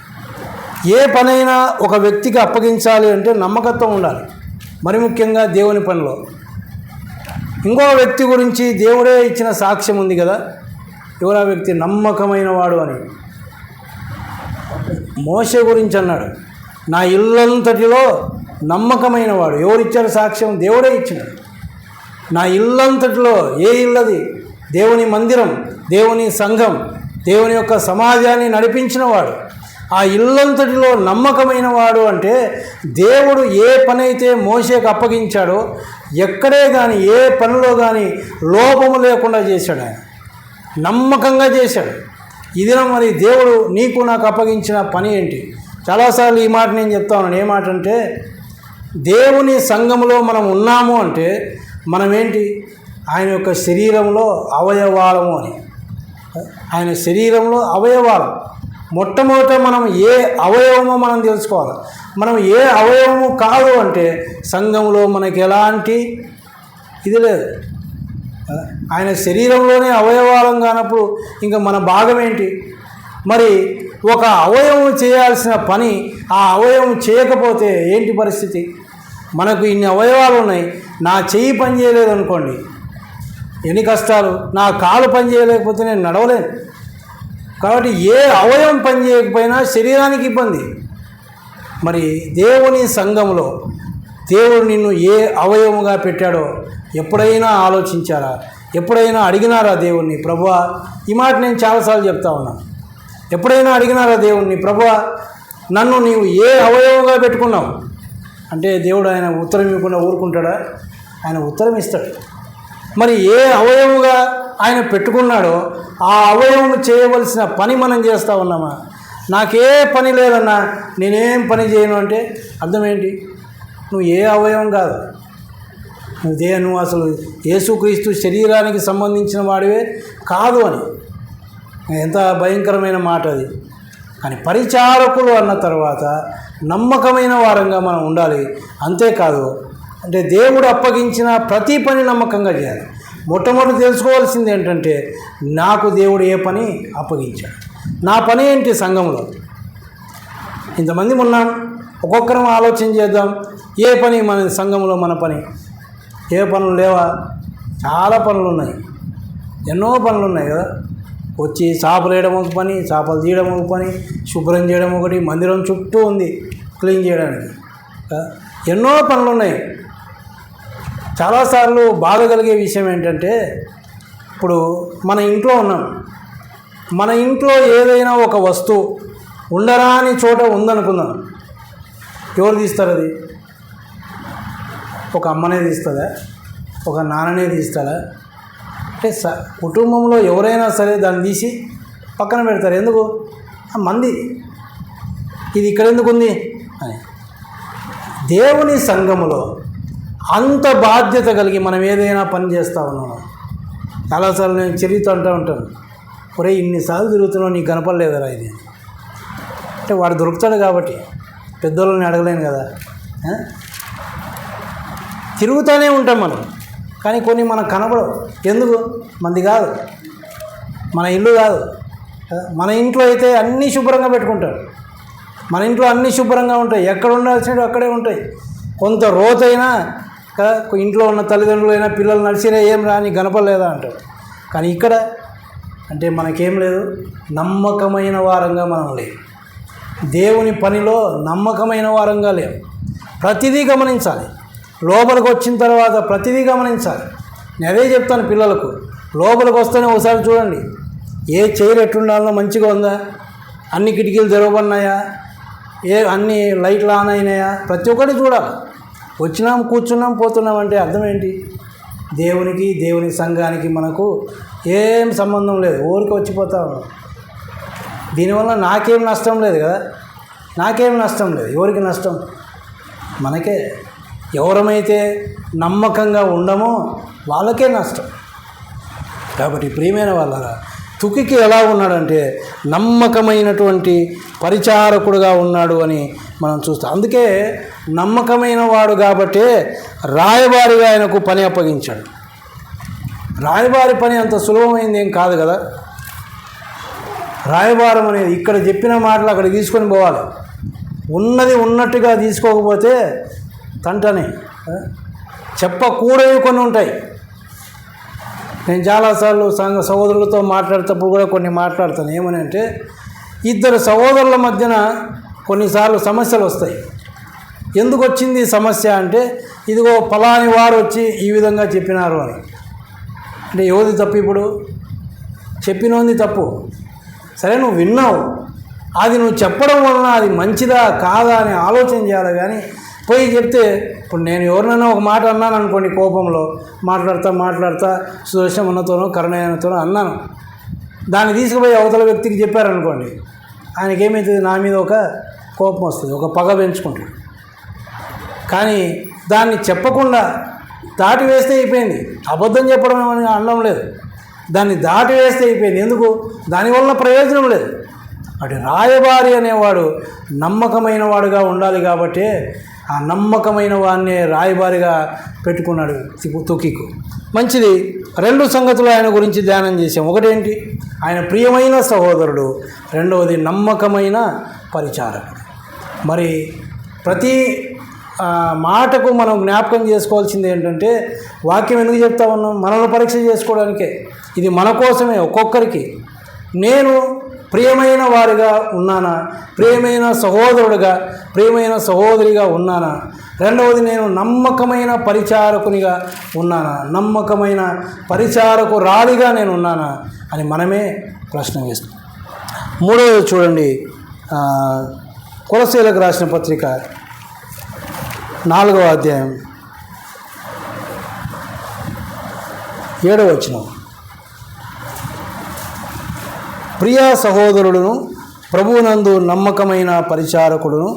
ఏ పనైనా ఒక వ్యక్తికి అప్పగించాలి అంటే నమ్మకత్వం ఉండాలి, మరి ముఖ్యంగా దేవుని పనిలో. ఇంకో వ్యక్తి గురించి దేవుడే ఇచ్చిన సాక్ష్యం ఉంది కదా, ఎవరా వ్యక్తి, నమ్మకమైన వాడు అని. మోషే గురించి అన్నాడు, నా ఇల్లంతటిలో నమ్మకమైన వాడు. ఎవరిచ్చారు సాక్ష్యం, దేవుడే ఇచ్చినాడు. నా ఇల్లంతటిలో, ఏ ఇల్లది, దేవుని మందిరం, దేవుని సంఘం, దేవుని యొక్క సమాజాన్ని నడిపించిన వాడు. ఆ ఇల్లంతటిలో నమ్మకమైన వాడు అంటే దేవుడు ఏ పని అయితే మోషేకు అప్పగించాడో ఎక్కడే కానీ ఏ పనిలో కానీ లోపము లేకుండా చేశాడు. ఆయన నమ్మకంగా చేశాడు. ఇదిన మరి దేవుడు నీకు నాకు అప్పగించిన పని ఏంటి? చాలాసార్లు ఈ మాట నేను చెప్తా ఉన్నాను. ఏ మాట అంటే దేవుని సంఘంలో మనం ఉన్నాము అంటే మనం ఏంటి, ఆయన యొక్క శరీరంలో అవయవాలము అని. ఆయన శరీరంలో అవయవాలం. మొట్టమొదట మనం ఏ అవయవమో మనం తెలుసుకోవాలి. మనం ఏ అవయవము కాదు అంటే సంఘంలో మనకి ఎలాంటి ఇది లేదు. ఆయన శరీరంలోనే అవయవాలం కానప్పుడు ఇంకా మన భాగం ఏంటి? మరి ఒక అవయవం చేయాల్సిన పని ఆ అవయవం చేయకపోతే ఏంటి పరిస్థితి? మనకు ఇన్ని అవయవాలు ఉన్నాయి, నా చెయ్యి పని చేయలేదు అనుకోండి, ఎన్ని కష్టాలు. నా కాలు పని చేయలేకపోతే నేను నడవలేను. కాబట్టి ఏ అవయవం పని చేయకపోయినా శరీరానికి ఇబ్బంది. మరి దేవుని సంఘంలో దేవుడు నిన్ను ఏ అవయవంగా పెట్టాడో ఎప్పుడైనా ఆలోచించారా? ఎప్పుడైనా అడిగినారా దేవుణ్ణి, ప్రభువా? ఈ మాట నేను చాలాసార్లు చెప్తా ఉన్నాను. ఎప్పుడైనా అడిగినారా దేవుణ్ణి, ప్రభువా నన్ను నీవు ఏ అవయవంగా పెట్టుకున్నావు అంటే దేవుడు ఆయన ఉత్తరం ఇవ్వకుండా ఊరుకుంటాడా? ఆయన ఉత్తరం ఇస్తాడు. మరి ఏ అవయవుగా ఆయన పెట్టుకున్నాడో ఆ అవయవం చేయవలసిన పని మనం చేస్తూ ఉన్నామా? నాకే పని లేదన్నా, నేనేం పని చేయను అంటే అర్థం ఏంటి? నువ్వు ఏ అవయవం కాదు, నువ్వు అసలు యేసుక్రీస్తు శరీరానికి సంబంధించిన వాడివే కాదు అని. ఎంత భయంకరమైన మాట అది. కానీ పరిచారకులు అన్న తర్వాత నమ్మకమైన వారంగా మనం ఉండాలి. అంతేకాదు అంటే దేవుడు అప్పగించిన ప్రతి పని నమ్మకంగా చేయాలి. మొట్టమొదటి తెలుసుకోవాల్సింది ఏంటంటే, నాకు దేవుడు ఏ పని అప్పగించాడు, నా పని ఏంటి సంఘంలో. ఇంతమంది ఉన్నాం, ఒక్కొక్కరం ఆలోచన చేద్దాం. ఏ పని మన సంఘంలో, మన పని ఏ పనులు లేవా? చాలా పనులు ఉన్నాయి, ఎన్నో పనులు ఉన్నాయి కదా. వచ్చి చేపలు వేయడం ఒక పని, చేపలు తీయడం ఒక పని, శుభ్రం చేయడం ఒకటి, మందిరం చుట్టూ ఉంది క్లీన్ చేయడానికి. ఎన్నో పనులు ఉన్నాయి. చాలాసార్లు బాధ కలిగే విషయం ఏంటంటే, ఇప్పుడు మన ఇంట్లో ఉన్నాం, మన ఇంట్లో ఏదైనా ఒక వస్తువు ఉండరాని చోట ఉందనుకుందాం, ఎవరు తీస్తారు అది? ఒక అమ్మనే తీస్తుందా? ఒక నాన్ననే తీస్తాడా? అంటే కుటుంబంలో ఎవరైనా సరే దాన్ని తీసి పక్కన పెడతారు. ఎందుకు? మంది ఇది ఇక్కడ ఎందుకు ఉంది అని. దేవుని సంఘములో అంత బాధ్యత కలిగి మనం ఏదైనా పని చేస్తూ ఉన్నాము. చాలాసార్లు నేను చరిత్ర అంటూ ఉంటాను, ఒరే ఇన్నిసార్లు తిరుగుతున్నావు, నీకు కనపడలేదురా ఇది అంటే. వాడు దొరుకుతాడు కాబట్టి పెద్దోళ్ళని అడగలేను కదా. తిరుగుతూనే ఉంటాం మనం, కానీ కొన్ని మనకు కనపడవు. ఎందుకు? మంది కాదు, మన ఇల్లు కాదు. మన ఇంట్లో అయితే అన్నీ శుభ్రంగా పెట్టుకుంటారు, మన ఇంట్లో అన్నీ శుభ్రంగా ఉంటాయి, ఎక్కడ ఉండాల్సినవి అక్కడే ఉంటాయి. కొంత రోజైనా ఇంట్లో ఉన్న తల్లిదండ్రులైనా పిల్లలు నడిచినా ఏం రాని కనపడలేదా అంటారు. కానీ ఇక్కడ అంటే మనకేం లేదు, నమ్మకమైన వారంగా మనం లేవు. దేవుని పనిలో నమ్మకమైన వారంగా లేవు. ప్రతిదీ గమనించాలి. లోపలికి వచ్చిన తర్వాత ప్రతిదీ గమనించాలి. నేను అదే చెప్తాను పిల్లలకు, లోపలికి వస్తేనే ఒకసారి చూడండి, ఏ చైర్ ఎట్లుండాలో మంచిగా ఉందా, అన్ని కిటికీలు తెరవబడినాయా, అన్ని లైట్లు ఆన్ అయినాయా, ప్రతి ఒక్కటి చూడాలి. వచ్చినాం, కూర్చున్నాం, పోతున్నాం అంటే అర్థం ఏంటి? దేవునికి, దేవుని సంఘానికి మనకు ఏం సంబంధం లేదు, ఊరికి వచ్చిపోతా ఉన్నాం. దీనివల్ల నాకేం నష్టం లేదు కదా, నాకేం నష్టం లేదు. ఎవరికి నష్టం? మనకే. ఎవరమైతే నమ్మకంగా ఉండమో వాళ్ళకే నష్టం. కాబట్టి ప్రియమైన వాళ్ళరా, తుకికి ఎలా ఉన్నాడంటే నమ్మకమైనటువంటి పరిచారకుడుగా ఉన్నాడు అని మనం చూస్తాం. అందుకే నమ్మకమైన వాడు కాబట్టే రాయబారిగా ఆయనకు పని అప్పగించాడు. రాయబారి పని అంత సులభమైంది ఏం కాదు కదా. రాయబారం అనేది ఇక్కడ చెప్పిన మాటలు అక్కడ తీసుకొని పోవాలి. ఉన్నది ఉన్నట్టుగా తీసుకోకపోతే తంటనే. చెప్పకూడవి కొన్ని ఉంటాయి. నేను చాలాసార్లు సంఘ సహోదరులతో మాట్లాడేటప్పుడు కూడా కొన్ని మాట్లాడతాను. ఏమని అంటే, ఇద్దరు సహోదరుల మధ్యన కొన్నిసార్లు సమస్యలు వస్తాయి. ఎందుకు వచ్చింది సమస్య అంటే, ఇదిగో ఫలాని వారు వచ్చి ఈ విధంగా చెప్పినారు అని. అంటే ఎవరిది తప్పు? ఇప్పుడు చెప్పినోంది తప్పు. సరే, నువ్వు విన్నావు, అది నువ్వు చెప్పడం వలన అది మంచిదా కాదా అని ఆలోచన చేయాలి. కానీ పోయి చెప్తే, ఇప్పుడు నేను ఎవరినైనా ఒక మాట అన్నాను అనుకోండి, కోపంలో మాట్లాడుతా సుదర్శనతోనో కరుణయ్యతోనో అన్నాను, దాన్ని తీసుకుపోయి అవతల వ్యక్తికి చెప్పారనుకోండి, ఆయనకేమవుతుంది? నా మీద ఒక కోపం వస్తుంది, ఒక పగ పెంచుకుంటాడు. కానీ దాన్ని చెప్పకుండా దాటి వేస్తే అయిపోయింది. అబద్ధం చెప్పడం అని అనడం లేదు, దాన్ని దాటి వేస్తే అయిపోయింది. ఎందుకు? దానివల్ల ప్రయోజనం లేదు. అటు రాయబారి అనేవాడు నమ్మకమైన వాడుగా ఉండాలి. కాబట్టి ఆ నమ్మకమైన వాడిని రాయబారిగా పెట్టుకున్నాడు తుకికు. మంచిది. రెండు సంగతులు ఆయన గురించి ధ్యానం చేసాం. ఒకటేంటి? ఆయన ప్రియమైన సహోదరుడు. రెండవది నమ్మకమైన పరిచారకుడు. మరి ప్రతి మాటకు మనం జ్ఞాపకం చేసుకోవాల్సింది ఏంటంటే, వాక్యం ఎందుకు చెప్తా ఉన్నాం? మనల్ని పరీక్ష చేసుకోవడానికే. ఇది మన కోసమే. ఒక్కొక్కరికి నేను ప్రియమైన వారిగా ఉన్నానా, ప్రియమైన సహోదరుడిగా, ప్రియమైన సహోదరిగా ఉన్నానా, రెండవది నేను నమ్మకమైన పరిచారకునిగా ఉన్నానా, నమ్మకమైన పరిచారకురాలిగా నేను ఉన్నానా అని మనమే ప్రశ్న వేస్తాం. మూడవది చూడండి, కొలస్సీలకు రాసిన పత్రిక 4వ అధ్యాయం 7వ వచనం. ప్రియ సహోదరుడును ప్రభువునందు నమ్మకమైన పరిచారకుడును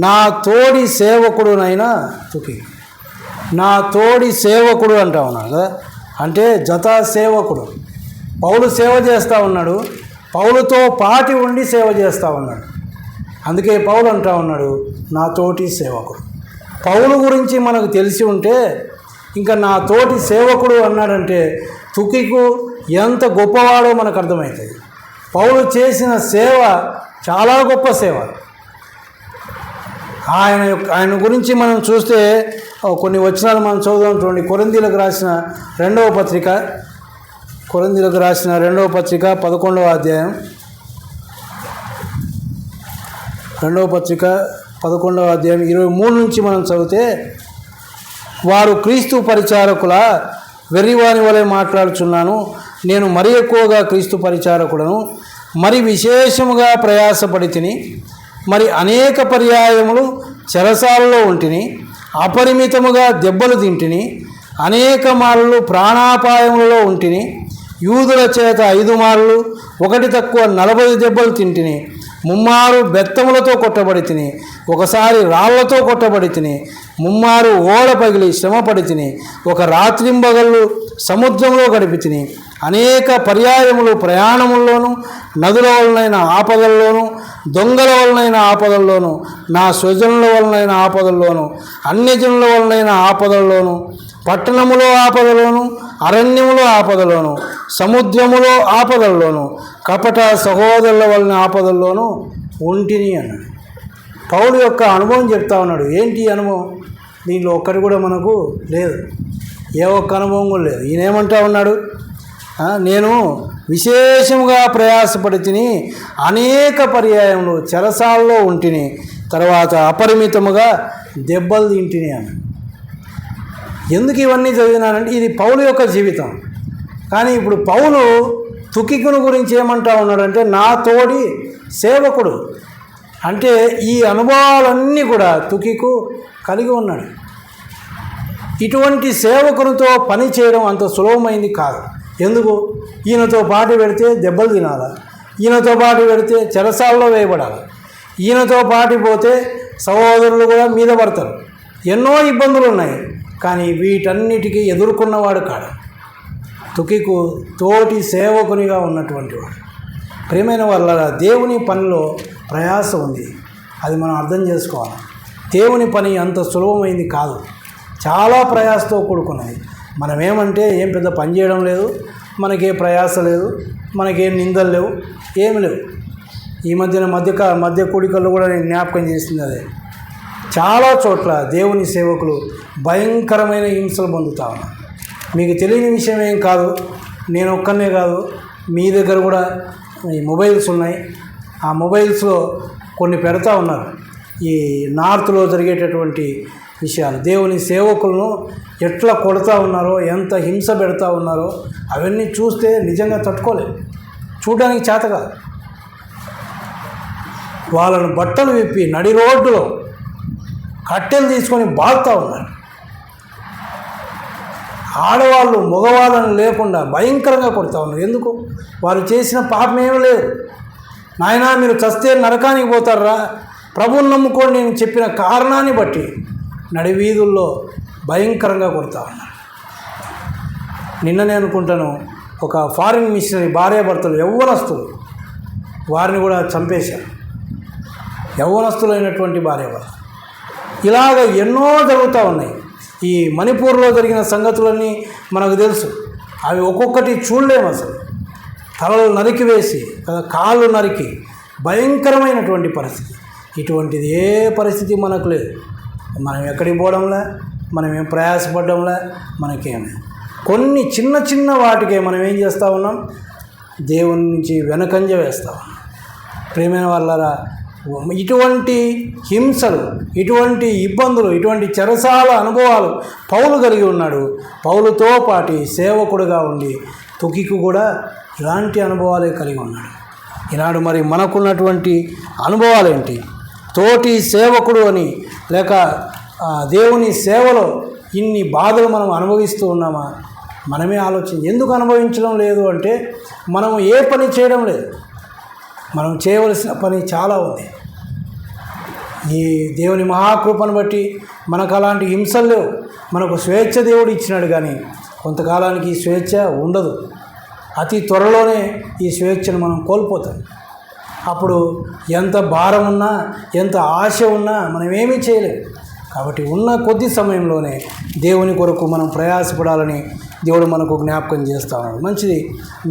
నా తోడి సేవకుడునైన తుకికు. నా తోడి సేవకుడు అంటా ఉన్నాడు కదా, అంటే జత సేవకుడు. పౌలు సేవ చేస్తూ ఉన్నాడు, పౌలుతో పాటి ఉండి సేవ చేస్తూ ఉన్నాడు. అందుకే పౌలు అంటా ఉన్నాడు నా తోటి సేవకుడు. పౌలు గురించి మనకు తెలిసి ఉంటే ఇంకా నా తోటి సేవకుడు అన్నాడంటే తుకికు ఎంత గొప్పవాడో మనకు అర్థమవుతుంది. పౌలు చేసిన సేవ చాలా గొప్ప సేవ. ఆయన గురించి మనం చూస్తే కొన్ని వచనాలు మనం చదువుదాం చూడండి. కొరింథీయులకు రాసిన రెండవ పత్రిక 11వ అధ్యాయం 23 నుంచి మనం చదివితే, వారు క్రీస్తు పరిచారకుల వెర్రివాని వలె మాట్లాడుచున్నాను, నేను మరి ఎక్కువగా క్రీస్తు పరిచారకులను, మరి విశేషముగా ప్రయాసపడి తిని, మరి అనేక పర్యాయములు చెరసాలలో ఉంటిని, అపరిమితముగా దెబ్బలు తింటిని, అనేక మార్లు ప్రాణాపాయములలో ఉంటిని, యూదుల చేత 5 మార్లు, ఒకటి తక్కువ 40 దెబ్బలు తింటిని, 3 మారు బెత్తములతో కొట్టబడి తిని, ఒకసారి రాళ్లతో కొట్టబడి తిని, 3 మారు ఓడ పగిలి శ్రమపడి తిని, ఒక రాత్రింబగళ్ళు సముద్రంలో గడిపి తిని, అనేక పర్యాయములు ప్రయాణముల్లోనూ, నదుల వలనైన ఆపదల్లోనూ, దొంగల వలనైన ఆపదల్లోనూ, నా స్వజనుల వలనైన ఆపదల్లోనూ, అన్యజనుల వలనైన ఆపదల్లోనూ, పట్టణములో ఆపదలోను, అరణ్యములో ఆపదలోను, సముద్రములో ఆపదల్లోను, కపట సహోదరుల వలన ఆపదల్లోనూ ఉంటిని అన్నాడు. పౌలు యొక్క అనుభవం చెప్తా ఉన్నాడు. ఏంటి అనుభవం? దీంట్లో ఒక్కటి కూడా మనకు లేదు, ఏ ఒక్క అనుభవం కూడా లేదు. ఈయన ఏమంటా ఉన్నాడు? నేను విశేషంగా ప్రయాసపడి తిని, అనేక పర్యాయములు చెరసాలలో ఉంటిని, తర్వాత అపరిమితముగా దెబ్బలు తింటిని అన్నాడు. ఎందుకు ఇవన్నీ చదివినానంటే ఇది పౌలు యొక్క జీవితం. కానీ ఇప్పుడు పౌలు తుకికును గురించి ఏమంటా ఉన్నాడంటే నా తోడి సేవకుడు. అంటే ఈ అనుభవాలన్నీ కూడా తుకికు కలిగి ఉన్నాడు. ఇటువంటి సేవకునితో పని చేయడం అంత సులభమైంది కాదు. ఎందుకు? ఈయనతో పాటు పెడితే దెబ్బలు తినాలి, ఈయనతో పాటు పెడితే చెరసాలలో వేయబడాలి, ఈయనతో పాటు పోతే సహోదరులు కూడా మీద పడతారు, ఎన్నో ఇబ్బందులు ఉన్నాయి. కానీ వీటన్నిటికీ ఎదుర్కొన్నవాడు కాడు. తుకికు తోటి సేవకునిగా ఉన్నటువంటి వాడు. ప్రియమైన వాళ్ళ దేవుని పనిలో ప్రయాస ఉంది, అది మనం అర్థం చేసుకోవాలి. దేవుని పని అంత సులభమైంది కాదు, చాలా ప్రయాసతో కూడుకున్నది. మనం ఏమంటే ఏం పెద్ద పని చేయడం లేదు, మనకే ప్రయాస లేదు, మనకేం నిందలు లేవు, ఏమి లేవు. ఈ మధ్య కూడికల్లో కూడా నేను జ్ఞాపకం చేసింది అదే. చాలా చోట్ల దేవుని సేవకులు భయంకరమైన హింసలు పొందుతా ఉన్నారు. మీకు తెలియని విషయం ఏం కాదు, నేను ఒక్కనే కాదు, మీ దగ్గర కూడా ఈ మొబైల్స్ ఉన్నాయి. ఆ మొబైల్స్లో కొన్ని పెడతా ఉన్నారు ఈ నార్త్లో జరిగేటటువంటి విషయాలు. దేవుని సేవకులను ఎట్లా కొడతా ఉన్నారో, ఎంత హింస పెడతా ఉన్నారో అవన్నీ చూస్తే నిజంగా తట్టుకోలేదు, చూడడానికి చేత కాదు. వాళ్ళను బట్టలు విప్పి నడి రోడ్డులో కట్టెలు తీసుకొని బాగుతూ ఉన్నారు. ఆడవాళ్ళు మగవాళ్ళని లేకుండా భయంకరంగా కొడుతూ ఉన్నారు. ఎందుకు? వారు చేసిన పాపం ఏమీ లేదు. నాయనా మీరు చస్తే నరకానికి పోతారా, ప్రభువుని నమ్ముకోండి నేను చెప్పిన కారణాన్ని బట్టి నడి వీధుల్లో భయంకరంగా కొడుతూ ఉన్నారు. నిన్ననే అనుకుంటాను ఒక ఫారిన్ మిషనరీ భార్యాభర్తలు యవ్వనస్తులు, వారిని కూడా చంపేశారు. యవ్వనస్తులైనటువంటి భార్యాభర్తలు. ఇలాగ ఎన్నో జరుగుతూ ఉన్నాయి. ఈ మణిపూర్లో జరిగిన సంగతులన్నీ మనకు తెలుసు. అవి ఒక్కొక్కటి చూడలేము అసలు. తలలు నరికి వేసి, కాళ్ళు నరికి భయంకరమైనటువంటి పరిస్థితి. ఇటువంటిది ఏ పరిస్థితి మనకు లేదు. మనం ఎక్కడికి పోవడంలే, మనం ఏం ప్రయాసపడడంలే, మనకేమే. కొన్ని చిన్న చిన్న వాటికే మనం ఏం చేస్తూ ఉన్నాం? దేవుని నుంచి వెనకంజ వేస్తూ ఉన్నాం. ప్రియమైన వాళ్ళరా, ఇటువంటి హింసలు, ఇటువంటి ఇబ్బందులు, ఇటువంటి చెరసాల అనుభవాలు పౌలు కలిగి ఉన్నాడు. పౌలుతో పాటు సేవకుడుగా ఉండి తుకికు కూడా ఇలాంటి అనుభవాలే కలిగి ఉన్నాడు. ఈనాడు మరి మనకున్నటువంటి అనుభవాలు ఏంటి? తోటి సేవకుడు అని లేక దేవుని సేవలో ఇన్ని బాధలు మనం అనుభవిస్తూ ఉన్నామా? మనమే ఆలోచన. ఎందుకు అనుభవించడం లేదు అంటే మనము ఏ పని చేయడం లేదు. మనం చేయవలసిన పని చాలా ఉంది. ఈ దేవుని మహాకృపను బట్టి మనకు అలాంటి హింసలు లేవు. మనకు స్వేచ్ఛ దేవుడు ఇచ్చినాడు, కానీ కొంతకాలానికి ఈ స్వేచ్ఛ ఉండదు. అతి త్వరలోనే ఈ స్వేచ్ఛను మనం కోల్పోతాం. అప్పుడు ఎంత భారం ఉన్నా, ఎంత ఆశ ఉన్నా మనం ఏమీ చేయలేము. కాబట్టి ఉన్న కొద్ది సమయంలోనే దేవుని కొరకు మనం ప్రయాసపడాలని దేవుడు మనకు జ్ఞాపకం చేస్తూ ఉన్నాడు. మంచిది.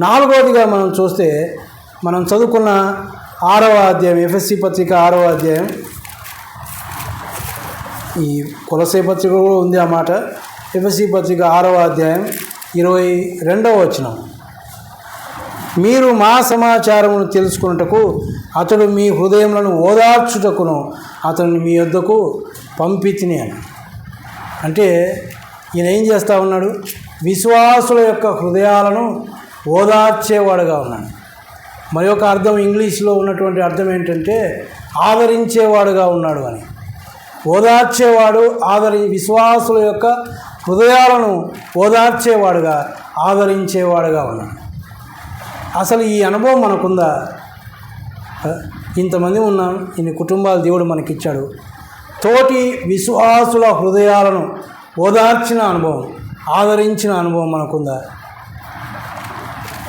4వదిగా మనం చూస్తే, మనం చదువుకున్న 6వ అధ్యాయం, ఎఫెసీ పత్రిక 6వ అధ్యాయం, ఈ కొలసీ పత్రిక కూడా ఉంది ఆ మాట. ఎఫెసీ పత్రిక 6వ అధ్యాయం 22వ వచనం. మీరు మా సమాచారమును తెలుసుకున్నటకు అతడు మీ హృదయములను ఓదార్చుటకును అతన్ని మీ యొద్దకు పంపితిని అని. అంటే ఈయన ఏం చేస్తూ ఉన్నాడు? విశ్వాసుల యొక్క హృదయాలను ఓదార్చేవాడుగా ఉన్నాడు. మరి ఒక అర్థం, ఇంగ్లీష్లో ఉన్నటువంటి అర్థం ఏంటంటే ఆదరించేవాడుగా ఉన్నాడు అని. ఓదార్చేవాడు, విశ్వాసుల యొక్క హృదయాలను ఓదార్చేవాడుగా, ఆదరించేవాడుగా ఉన్నాడు. అసలు ఈ అనుభవం మనకుందా? ఇంతమంది ఉన్నాం, ఇన్ని కుటుంబాలు దేవుడు మనకిచ్చాడు. తోటి విశ్వాసుల హృదయాలను ఓదార్చిన అనుభవం, ఆదరించిన అనుభవం మనకుందా?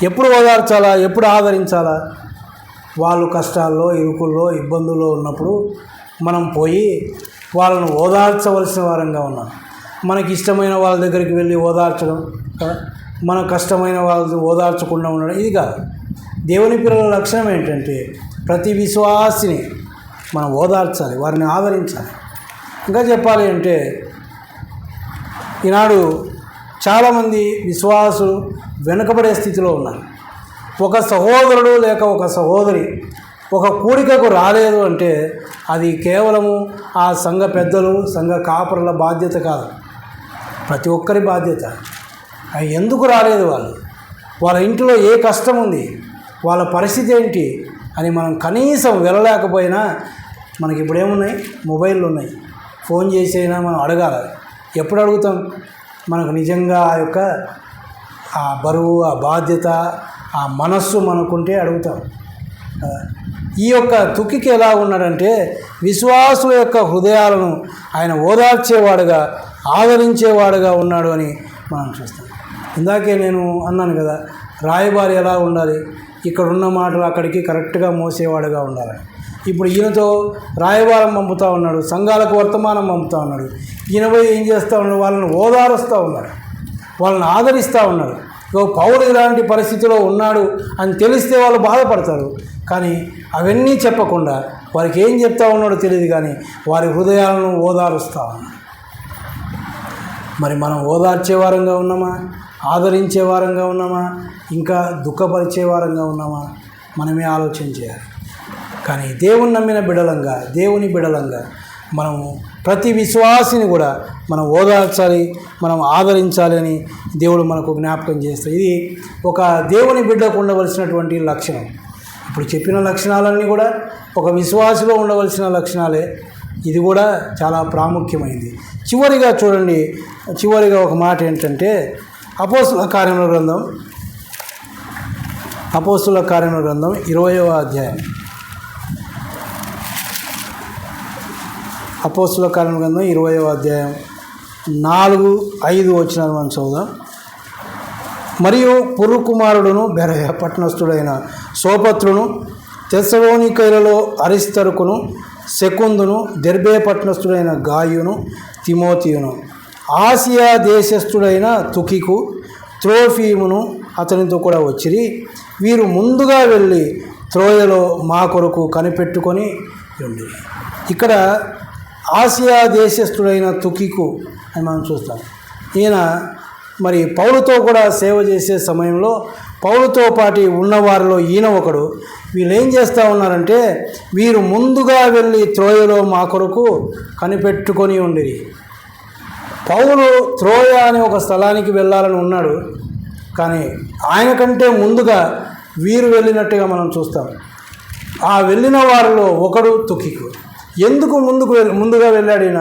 ఎప్పుడు ఓదార్చాలా, ఎప్పుడు ఆదరించాలా? వాళ్ళు కష్టాల్లో, ఇరుకుల్లో, ఇబ్బందుల్లో ఉన్నప్పుడు మనం పోయి వాళ్ళను ఓదార్చవలసిన వారంగా ఉన్నాం. మనకి ఇష్టమైన వాళ్ళ దగ్గరికి వెళ్ళి ఓదార్చడం, మన కష్టమైన వాళ్ళని ఓదార్చకుండా ఉండడం, ఇది కాదు. దేవుని పిల్లల లక్షణం ఏంటంటే ప్రతి విశ్వాసిని మనం ఓదార్చాలి, వారిని ఆదరించాలి. ఇంకా చెప్పాలి అంటే, ఈనాడు చాలామంది విశ్వాసులు వెనుకబడే స్థితిలో ఉన్నారు. ఒక సహోదరుడు లేక ఒక సహోదరి ఒక కూడికకు రాలేదు అంటే అది కేవలము ఆ సంఘ పెద్దలు, సంఘ కాపరుల బాధ్యత కాదు, ప్రతి ఒక్కరి బాధ్యత. ఎందుకు రాలేదు వాళ్ళ ఇంట్లో ఏ కష్టం ఉంది, వాళ్ళ పరిస్థితి ఏంటి అని మనం కనీసం వెళ్ళలేకపోయినా, మనకి ఇప్పుడు ఏమున్నాయి, మొబైల్లు ఉన్నాయి, ఫోన్ చేసి అయినా మనం అడగాలి. ఎప్పుడు అడుగుతాం? మనకు నిజంగా ఆ యొక్క ఆ బరువు, ఆ బాధ్యత, ఆ మనస్సు మనకుంటే అడుగుతాం. ఈ యొక్క తుకికి ఎలా ఉన్నాడంటే విశ్వాసుల యొక్క హృదయాలను ఆయన ఓదార్చేవాడుగా, ఆదరించేవాడుగా ఉన్నాడు అని మనం చూస్తాం. ఇందాకే నేను అన్నాను కదా, రాయబారి ఎలా ఉండాలి, ఇక్కడ ఉన్న మాటలు అక్కడికి కరెక్ట్గా మోసేవాడుగా ఉండాలి. ఇప్పుడు ఈయనతో రాయబారం పంపుతూ ఉన్నాడు, సంఘాలకు వర్తమానం పంపుతూ ఉన్నాడు. ఈయన పోయి ఏం చేస్తూ ఉన్నాడు? వాళ్ళని ఓదారుస్తూ ఉన్నాడు, వాళ్ళని ఆదరిస్తూ ఉన్నాడు. పౌలు ఇలాంటి పరిస్థితిలో ఉన్నాడు అని తెలిస్తే వాళ్ళు బాధపడతారు, కానీ అవన్నీ చెప్పకుండా వారికి ఏం చెప్తా ఉన్నాడో తెలియదు, కానీ వారి హృదయాలను ఓదారుస్తూ ఉన్నాడు. మరి మనం ఓదార్చే వారంగా ఉన్నామా, ఆదరించే వారంగా ఉన్నామా, ఇంకా దుఃఖపరిచే వారంగా ఉన్నామా? మనమే ఆలోచన చేయాలి. కానీ దేవుని నమ్మిన బిడలంగా, దేవుని బిడలంగా మనము ప్రతి విశ్వాసిని కూడా మనం ఓదార్చాలి, మనం ఆదరించాలి అని దేవుడు మనకు జ్ఞాపకం చేస్తాడు. ఇది ఒక దేవుని బిడ్డకు ఉండవలసినటువంటి లక్షణం. ఇప్పుడు చెప్పిన లక్షణాలన్నీ కూడా ఒక విశ్వాసిలో ఉండవలసిన లక్షణాలే. ఇది కూడా చాలా ప్రాముఖ్యమైనది. చివరిగా చూడండి, చివరిగా ఒక మాట ఏంటంటే అపోస్తుల కార్యముల గ్రంథం 20వ అధ్యాయం. అపోస్తుల కార్యముల గ్రంథం 20వ అధ్యాయం 4-5 వచనాలు మనం చదువుదాం. మరియు పురు కుమారుడును బెరయ పట్టణస్థుడైన సోపత్రును, తెస్సలోనికైలలో అరిస్తరుకును, సెకుందును, దెర్బే పట్టణస్థుడైన గాయును, తిమోతియును, ఆసియా దేశస్థుడైన తుకికు, త్రోఫీమును అతనితో కూడా వచ్చిరి. వీరు ముందుగా వెళ్ళి త్రోయలో మా కొరకు కనిపెట్టుకొని ఉండి. ఇక్కడ ఆసియా దేశస్థుడైన తుకికు అని మనం చూస్తాం. ఈయన మరి పౌలుతో కూడా సేవ చేసే సమయంలో పౌలుతో పాటు ఉన్నవారిలో ఈయన ఒకడు. వీళ్ళు ఏం చేస్తూ ఉన్నారంటే వీరు ముందుగా వెళ్ళి త్రోయలో మా కొరకు కనిపెట్టుకొని ఉండిరి. పౌలు త్రోయ అనే ఒక స్థలానికి వెళ్ళాలని ఉన్నాడు, కానీ ఆయన కంటే ముందుగా వీరు వెళ్ళినట్టుగా మనం చూస్తాం. ఆ వెళ్ళిన వారిలో ఒకడు తుకికు. ఎందుకు ముందుగా వెళ్ళాడు ఈయన?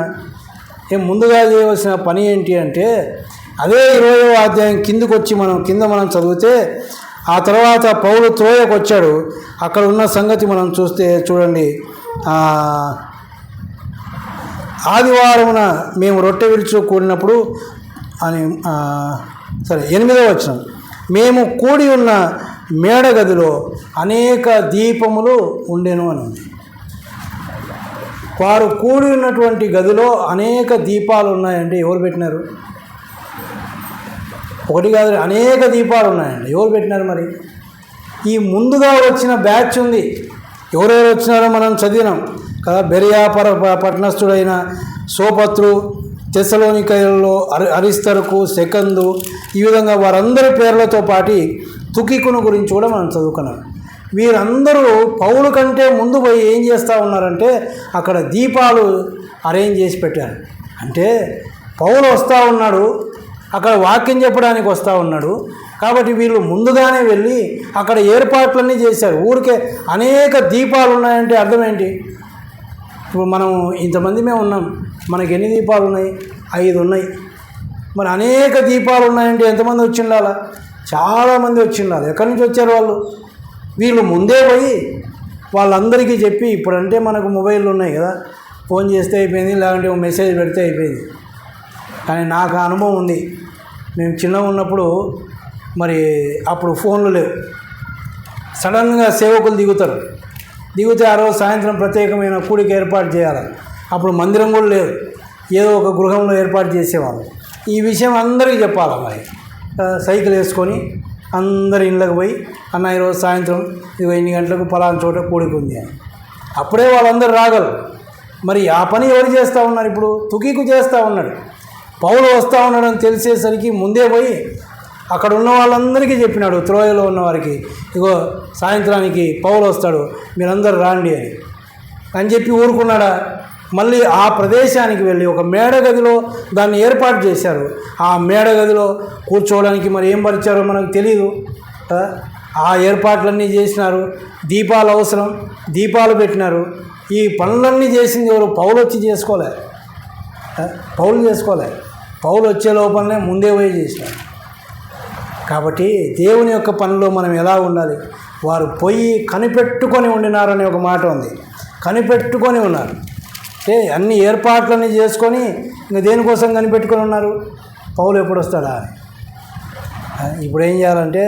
ముందుగా చేయవలసిన పని ఏంటి అంటే అదే 20వ అధ్యాయం కింద మనం చదివితే ఆ తర్వాత పౌలు త్రోయకు వచ్చాడు. అక్కడ ఉన్న సంగతి మనం చూస్తే చూడండి, ఆదివారమున మేము రొట్టె విరుచు కూడినప్పుడు అని సరే 8వ వచనం, మేము కూడి ఉన్న మేడ గదిలో అనేక దీపములు ఉండెను అని ఉంది. వారు కూడి ఉన్నటువంటి గదిలో అనేక దీపాలు ఉన్నాయండి. ఎవరు పెట్టినారు? ఒకటి కాదు, అనేక దీపాలు ఉన్నాయండి. ఎవరు పెట్టినారు? మరి ఈ ముందుగా వచ్చిన బ్యాచ్ ఉంది. ఎవరెవరు వచ్చినారో మనం చదివినాం కదా. బెరియా పట్టణస్థుడైన సోపత్రు, తెస్సలోనికైలో అరిస్తర్కు, సెకందు, ఈ విధంగా వారందరి పేర్లతో పాటు తుకికును గురించి కూడా మనం చదువుకున్నాం. వీరందరూ పౌలు కంటే ముందు పోయి ఏం చేస్తూ ఉన్నారంటే అక్కడ దీపాలు అరేంజ్ చేసి పెట్టారు. అంటే పౌలు వస్తూ ఉన్నాడు, అక్కడ వాక్యం చెప్పడానికి వస్తూ ఉన్నాడు కాబట్టి వీళ్ళు ముందుగానే వెళ్ళి అక్కడ ఏర్పాట్లన్నీ చేశారు. ఊరికే అనేక దీపాలు ఉన్నాయంటే అర్థం ఏంటి? ఇప్పుడు మనం ఇంతమంది మేము ఉన్నాం, మనకి ఎన్ని దీపాలు ఉన్నాయి? 5 ఉన్నాయి. మరి అనేక దీపాలు ఉన్నాయంటే ఎంతమంది వచ్చి ఉండాలా? చాలామంది వచ్చి ఉండాలి. ఎక్కడి నుంచి వచ్చారు వాళ్ళు? వీళ్ళు ముందే పోయి వాళ్ళందరికీ చెప్పి, ఇప్పుడంటే మనకు మొబైల్ ఉన్నాయి కదా, ఫోన్ చేస్తే అయిపోయింది, లేదంటే ఒక మెసేజ్ పెడితే అయిపోయింది. కానీ నాకు అనుభవం ఉంది. మేము చిన్నగా ఉన్నప్పుడు మరి అప్పుడు ఫోన్లు లేవు. సడన్గా సేవకులు దిగితే ఆ రోజు సాయంత్రం ప్రత్యేకమైన కూడిక ఏర్పాటు చేయాలి. అప్పుడు మందిరం కూడా లేదు, ఏదో ఒక గృహంలో ఏర్పాటు చేసేవాళ్ళు. ఈ విషయం అందరికీ చెప్పాలి. మరి సైకిల్ వేసుకొని అందరి ఇళ్ళకి పోయి, అన్న ఈరోజు సాయంత్రం 8 గంటలకు పలానా చోట కూడిక ఉంది అని. అప్పుడే వాళ్ళందరూ రాగలరు. మరి ఆ పని ఎవరు చేస్తూ ఉన్నారు? ఇప్పుడు తుకీకు చేస్తూ ఉన్నాడు. పౌలు వస్తూ ఉన్నాడని తెలిసేసరికి ముందే పోయి అక్కడ ఉన్న వాళ్ళందరికీ చెప్పినాడు, త్రోయలో ఉన్న వారికి, ఇగో సాయంత్రానికి పౌలు వస్తాడు, మీరందరూ రాండి అని చెప్పి ఊరుకున్నాడా? మళ్ళీ ఆ ప్రదేశానికి వెళ్ళి ఒక మేడ గదిలో దాన్ని ఏర్పాటు చేశారు. ఆ మేడ గదిలో కూర్చోవడానికి మరి ఏం పరిచారో మనకు తెలియదు. ఆ ఏర్పాట్లన్నీ చేసినారు. దీపాలు అవసరం, దీపాలు పెట్టినారు. ఈ పనులన్నీ చేసింది ఎవరు? పౌలు వచ్చి చేసుకోలే. పౌలు వచ్చే లోపలనే ముందే పోయి చేసినారు. కాబట్టి దేవుని యొక్క పనిలో మనం ఎలా ఉండాలి? వారు పొయ్యి కనిపెట్టుకొని ఉండినారనే ఒక మాట ఉంది. కనిపెట్టుకొని ఉన్నారు అంటే అన్ని ఏర్పాట్లన్నీ చేసుకొని ఇంకా దేనికోసం కనిపెట్టుకొని ఉన్నారు? పౌలు ఎప్పుడు వస్తాడా? ఇప్పుడు ఏం చేయాలంటే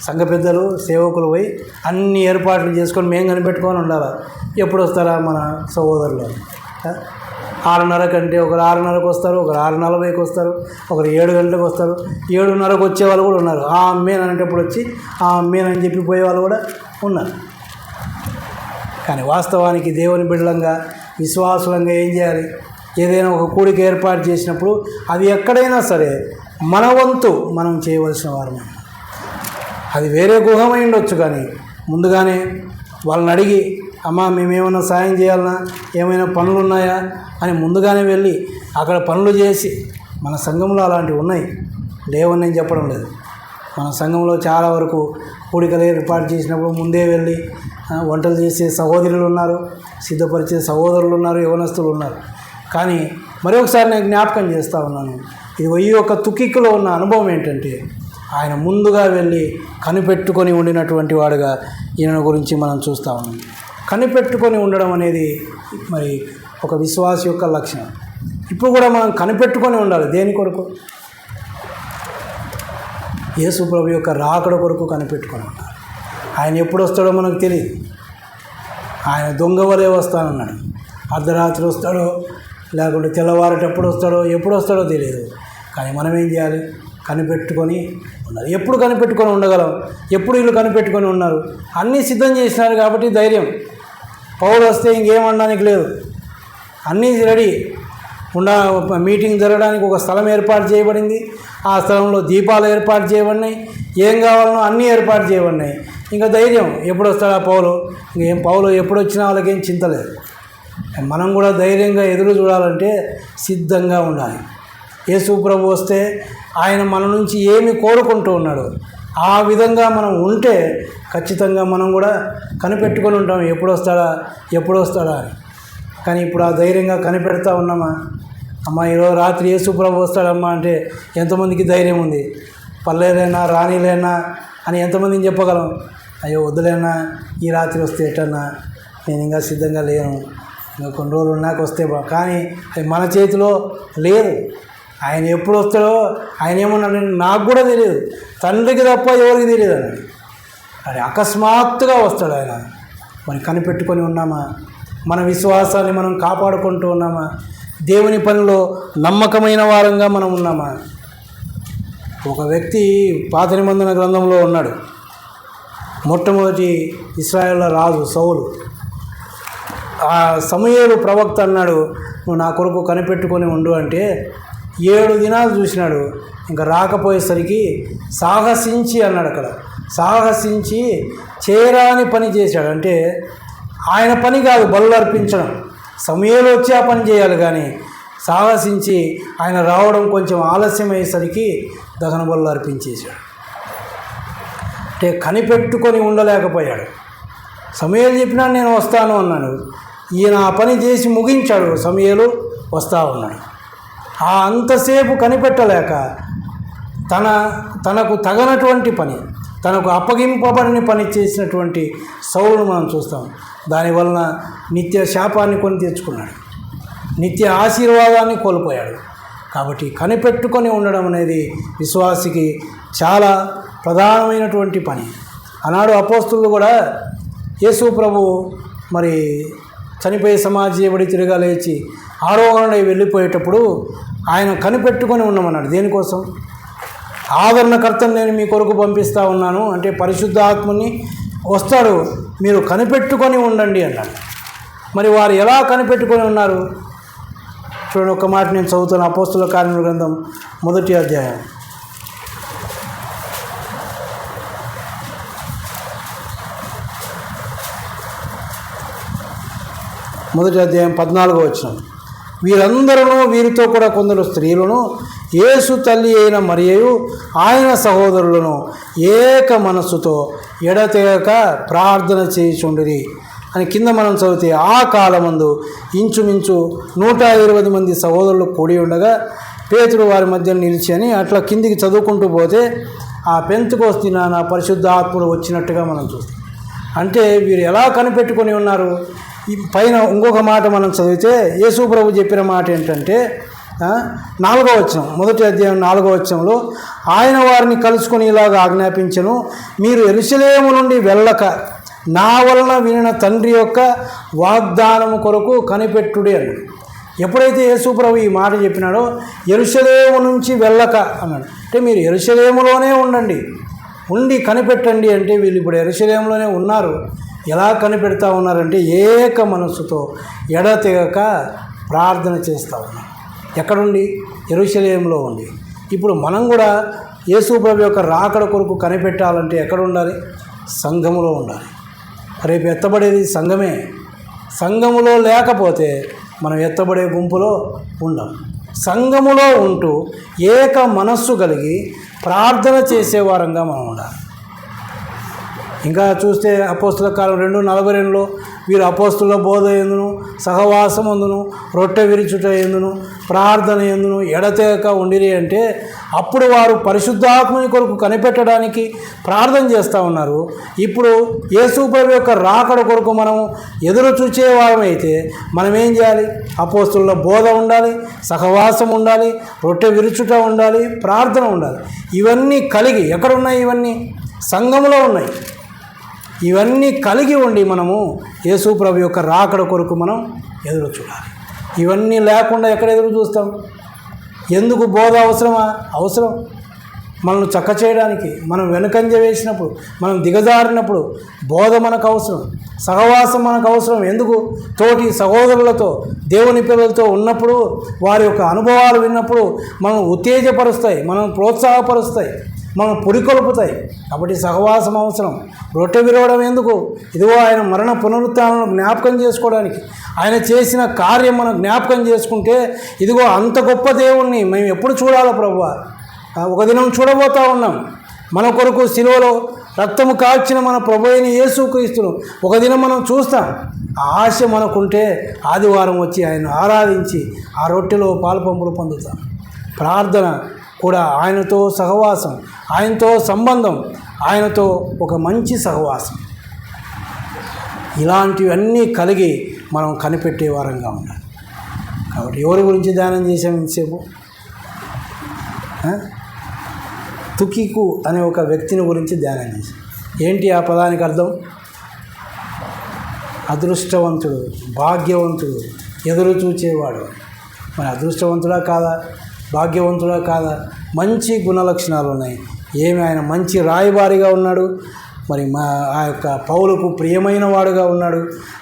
సంఘ పెద్దలు, సేవకులు పోయి అన్ని ఏర్పాట్లు చేసుకొని మేము కనిపెట్టుకొని ఉండాలి. ఎప్పుడు వస్తారా మన సహోదరులు? 6:30 కంటే ఒకరు 6:30కు వస్తారు, ఒకరు 6:40కి వస్తారు, ఒకరు 7 గంటలకు వస్తారు, 7:30కు వచ్చే వాళ్ళు కూడా ఉన్నారు. ఆ అమ్మేన్ అనేటప్పుడు వచ్చి ఆ అమ్మేన్ అని చెప్పి పోయే వాళ్ళు కూడా ఉన్నారు. కానీ వాస్తవానికి దేవుని బిడ్డలంగా, విశ్వాసులంగా ఏం చేయాలి? ఏదైనా ఒక కూడిక ఏర్పాటు చేసినప్పుడు అది ఎక్కడైనా సరే మన వంతు మనం చేయవలసిన వారమే. అది వేరే గృహమై ఉండొచ్చు, కానీ ముందుగానే వాళ్ళని అడిగి, అమ్మా మేమేమైనా సాయం చేయాలన్నా, ఏమైనా పనులు ఉన్నాయా అని ముందుగానే వెళ్ళి అక్కడ పనులు చేసి, మన సంఘంలో అలాంటివి ఉన్నాయి, లేవని నేను చెప్పడం లేదు. మన సంఘంలో చాలా వరకు కూడికలు ఏర్పాటు చేసినప్పుడు ముందే వెళ్ళి వంటలు చేసే సహోదరులు ఉన్నారు, సిద్ధపరిచే సహోదరులు ఉన్నారు, యవనస్తులు ఉన్నారు. కానీ మరొకసారి నేను జ్ఞాపకం చేస్తూ ఉన్నాను, ఇది ఈ యొక్క తుకిక్కులో ఉన్న అనుభవం ఏంటంటే ఆయన ముందుగా వెళ్ళి కనిపెట్టుకొని ఉండినటువంటి వాడుగా ఈయన గురించి మనం చూస్తూ ఉన్నాం. కనిపెట్టుకొని ఉండడం అనేది మరి ఒక విశ్వాస యొక్క లక్షణం. ఇప్పుడు కూడా మనం కనిపెట్టుకొని ఉండాలి. దేని కొరకు? యేసు ప్రభు యొక్క రాకడ కొరకు కనిపెట్టుకొని ఉండాలి. ఆయన ఎప్పుడు వస్తాడో మనకు తెలియదు. ఆయన దొంగ వలే వస్తానన్నాడు. అర్ధరాత్రి వస్తాడో, లేకుంటే తెల్లవారేటప్పుడు వస్తాడో, ఎప్పుడు వస్తాడో తెలియదు. కానీ మనం ఏం చేయాలి? కనిపెట్టుకొని ఉండాలి. ఎప్పుడు కనిపెట్టుకొని ఉండగలం? ఎప్పుడు వీళ్ళు కనిపెట్టుకొని ఉన్నారు? అన్నీ సిద్ధం చేసినారు కాబట్టి ధైర్యం. పౌలు వస్తే ఇంకేమనడానికి లేదు, అన్నీ రెడీ. మీటింగ్ జరగడానికి ఒక స్థలం ఏర్పాటు చేయబడింది. ఆ స్థలంలో దీపాలు ఏర్పాటు చేయబడినాయి. ఏం కావాలనో అన్నీ ఏర్పాటు చేయబడినాయి. ఇంకా ధైర్యం. ఎప్పుడు వస్తాడా పౌలు? ఇంకేం పౌలు ఎప్పుడు వచ్చినా వాళ్ళకేం చింత లేదు. మనం కూడా ధైర్యంగా ఎదురు చూడాలంటే సిద్ధంగా ఉండాలి. యేసు ప్రభు వస్తే ఆయన మన నుంచి ఏమి కోరుకుంటూ ఉన్నాడు ఆ విధంగా మనం ఉంటే ఖచ్చితంగా మనం కూడా కనిపెట్టుకొని ఉంటాం, ఎప్పుడు వస్తాడా అని. కానీ ఇప్పుడు ఆ ధైర్యంగా కనిపెడతా ఉన్నామా? అమ్మ ఈరోజు రాత్రి యేసు ప్రభు వస్తాడమ్మా అంటే ఎంతమందికి ధైర్యం ఉంది? పర్లేదైనా రానిలేనా అని ఎంతమందిని చెప్పగలం? అయ్యో వద్దులేనా, ఈ రాత్రి వస్తే ఎటన్నా, నేను ఇంకా సిద్ధంగా లేను, ఇంకా కొన్ని రోజులు ఉన్నాక వస్తే కానీ అది మన చేతిలో లేదు. ఆయన ఎప్పుడు వస్తాడో ఆయన ఏమన్నాడు, నాకు కూడా తెలియదు, తండ్రికి తప్ప ఎవరికి తెలియదు అన్నాడు. అది అకస్మాత్తుగా వస్తాడు ఆయన. మరి కనిపెట్టుకొని ఉన్నామా? మన విశ్వాసాన్ని మనం కాపాడుకుంటూ ఉన్నామా? దేవుని పనిలో నమ్మకమైన వారంగా మనం ఉన్నామా? ఒక వ్యక్తి పాత నిబంధన గ్రంథంలో ఉన్నాడు. మొట్టమొదటి ఇశ్రాయేలు రాజు సౌలు. ఆ సమూయేలు ప్రవక్త అన్నాడు, నువ్వు నా కొరకు కనిపెట్టుకొని ఉండు అంటే 7 దినాలు చూసినాడు. ఇంకా రాకపోయేసరికి సాహసించి అన్నాడు. అక్కడ సాహసించి చేరాని పని చేశాడు. అంటే ఆయన పని కాదు బలులు అర్పించడం, సమూయేలు వచ్చి ఆ పని చేయాలి. కానీ సాహసించి ఆయన రావడం కొంచెం ఆలస్యం అయ్యేసరికి దహన బలులు అర్పించేశాడు. అంటే కనిపెట్టుకొని ఉండలేకపోయాడు. సమూయేలు చెప్పినాడు నేను వస్తాను అన్నాడు. ఈయన ఆ పని చేసి ముగించాడు. సమూయేలు వస్తా ఉన్నాడు. ఆ అంతసేపు కనిపెట్టలేక తనకు తగనటువంటి పని, తనకు అప్పగింపబడిన పని చేసినటువంటి సౌలును మనం చూస్తాం. దానివలన నిత్య శాపాన్ని కొని తెచ్చుకున్నాడు, నిత్య ఆశీర్వాదాన్ని కోల్పోయాడు. కాబట్టి కనిపెట్టుకొని ఉండడం అనేది విశ్వాసికి చాలా ప్రధానమైనటువంటి పని. ఆనాడు అపోస్తులు కూడా యేసు ప్రభు మరి చనిపోయి సమాధి చేయబడి తిరిగా లేచి ఆరోహణ వెళ్ళిపోయేటప్పుడు ఆయన కనిపెట్టుకొని ఉండమన్నాడు. దేనికోసం? ఆదరణకర్తను నేను మీ కొరకు పంపిస్తూ ఉన్నాను అంటే పరిశుద్ధ ఆత్మని వస్తాడు, మీరు కనిపెట్టుకొని ఉండండి అన్నాడు. మరి వారు ఎలా కనిపెట్టుకొని ఉన్నారు? చూడండి, ఒక మాట నేను చదువుతాను. అపోస్తుల కార్యముల గ్రంథం 1వ అధ్యాయం 14వ వచనం. వీరందరూ వీరితో కూడా కొందరు స్త్రీలను యేసు తల్లి అయిన మరియయు ఆయన సహోదరులను ఏక మనస్సుతో ఎడతెగక ప్రార్థన చేయుచుండిరి అని కింద మనం చదివితే, ఆ కాలమందు ఇంచుమించు 120 మంది సహోదరులు కూడి ఉండగా పేతురు వారి మధ్య నిలిచి అని అట్లా కిందికి చదువుకుంటూ పోతే ఆ పెంతెకొస్తు దినాన పరిశుద్ధాత్ముడు వచ్చినట్టుగా మనం చూస్తాం. అంటే వీరు ఎలా కనిపెట్టుకొని ఉన్నారు? ఈ పైన ఇంకొక మాట మనం చదివితే యేసు ప్రభు చెప్పిన మాట ఏంటంటే 4వ వచనం, 1వ అధ్యాయం 4వ వచనంలో ఆయన వారిని కలుసుకొని ఇలాగ ఆజ్ఞాపించెను, మీరు యెరూషలేము నుండి వెళ్ళక నా వలన వినిన తండ్రి యొక్క వాగ్దానము కొరకు కనిపెట్టుడి అన్నాడు. ఎప్పుడైతే యేసు ప్రభు ఈ మాట చెప్పినాడో యెరూషలేము నుంచి వెళ్ళక అన్నాడు. అంటే మీరు యెరూషలేములోనే ఉండి కనిపెట్టండి అంటే వీళ్ళు ఇప్పుడు యెరూషలేములోనే ఉన్నారు. ఎలా కనిపెడతా ఉన్నారంటే ఏక మనస్సుతో ఎడతెగక ప్రార్థన చేస్తూ ఉన్నారు. ఎక్కడుండి? యెరూషలేములో ఉండి. ఇప్పుడు మనం కూడా యేసు ప్రభు యొక్క రాకడ కొరకు కనిపెట్టాలంటే ఎక్కడ ఉండాలి? సంఘములో ఉండాలి. రేపు ఎత్తబడేది సంఘమే. సంఘములో లేకపోతే మనం ఎత్తబడే గుంపులో ఉండం. సంఘములో ఉంటూ ఏక మనస్సు కలిగి ప్రార్థన చేసేవారంగా మనం ఉండాలి. ఇంకా చూస్తే అపోస్తుల కాలం 2:42లో వీరు అపోస్తుల బోధ ఎందును, సహవాసం ఎందును, రొట్టె విరుచుట ఎందును, ప్రార్థన ఎందును ఎడతెగక ఉండిరి అంటే అప్పుడు వారు పరిశుద్ధాత్మని కొరకు కనిపెట్టడానికి ప్రార్థన చేస్తూ ఉన్నారు. ఇప్పుడు యేసు ప్రభు యొక్క రాకడ కొరకు మనం ఎదురు చూచేవారమైతే మనం ఏం చేయాలి? అపోస్తుల బోధ ఉండాలి, సహవాసం ఉండాలి, రొట్టె విరుచుట ఉండాలి, ప్రార్థన ఉండాలి. ఇవన్నీ కలిగి ఎక్కడున్నాయి? ఇవన్నీ సంఘంలో ఉన్నాయి. ఇవన్నీ కలిగి ఉండి మనము యేసు ప్రభు యొక్క రాకడ కొరకు మనం ఎదురు చూడాలి. ఇవన్నీ లేకుండా ఎక్కడ ఎదురు చూస్తాం? ఎందుకు బోధ అవసరమా? అవసరం. మనల్ని చక్క చేయడానికి, మనం వెనుకంజ వేసినప్పుడు, మనం దిగజారినప్పుడు బోధ మనకు అవసరం, సహవాసం మనకు అవసరం. ఎందుకు? తోటి సహోదరులతో, దేవుని పిల్లలతో ఉన్నప్పుడు వారి యొక్క అనుభవాలు విన్నప్పుడు మనం ఉత్తేజపరుస్తాయి, మనం ప్రోత్సాహపరుస్తాయి, మనం పురికొల్పుతాయి. కాబట్టి సహవాసం అవసరం. రొట్టె విరవడం ఎందుకు? ఇదిగో ఆయన మరణ పునరుత్థానం జ్ఞాపకం చేసుకోవడానికి, ఆయన చేసిన కార్యం మనం జ్ఞాపకం చేసుకుంటే ఇదిగో అంత గొప్ప దేవుణ్ణి మేము ఎప్పుడు చూడాలో ప్రభువా? ఒక దినం చూడబోతూ ఉన్నాం. మన కొరకు సిలువలో రక్తము కాల్చిన మన ప్రభు అయిన యేసుక్రీస్తును ఒక దినం మనం చూస్తాం. ఆ ఆశ మనకుంటే ఆదివారం వచ్చి ఆయన ఆరాధించి ఆ రొట్టెలో పాలుపంపులు పొందుతాం. ప్రార్థన కూడా ఆయనతో సహవాసం, ఆయనతో సంబంధం, ఆయనతో ఒక మంచి సహవాసం, ఇలాంటివన్నీ కలిగి మనం కనిపెట్టే వారంగా ఉండాలి. కాబట్టి ఎవరి గురించి ధ్యానం చేసాం ఇంతసేపు? తుకికు అనే ఒక వ్యక్తిని గురించి ధ్యానం చేశాం. ఏంటి ఆ పదానికి అర్థం? అదృష్టవంతుడు, భాగ్యవంతుడు, ఎదురు చూచేవాడు. మరి అదృష్టవంతుడా కాదా, భాగ్యవంతుడా కాదా? మంచి గుణలక్షణాలు ఉన్నాయి. ఆయన మంచి రాయబారిగా ఉన్నాడు, మరి ఆ యొక్క పౌలుకు ప్రియమైన వాడుగా ఉన్నాడు,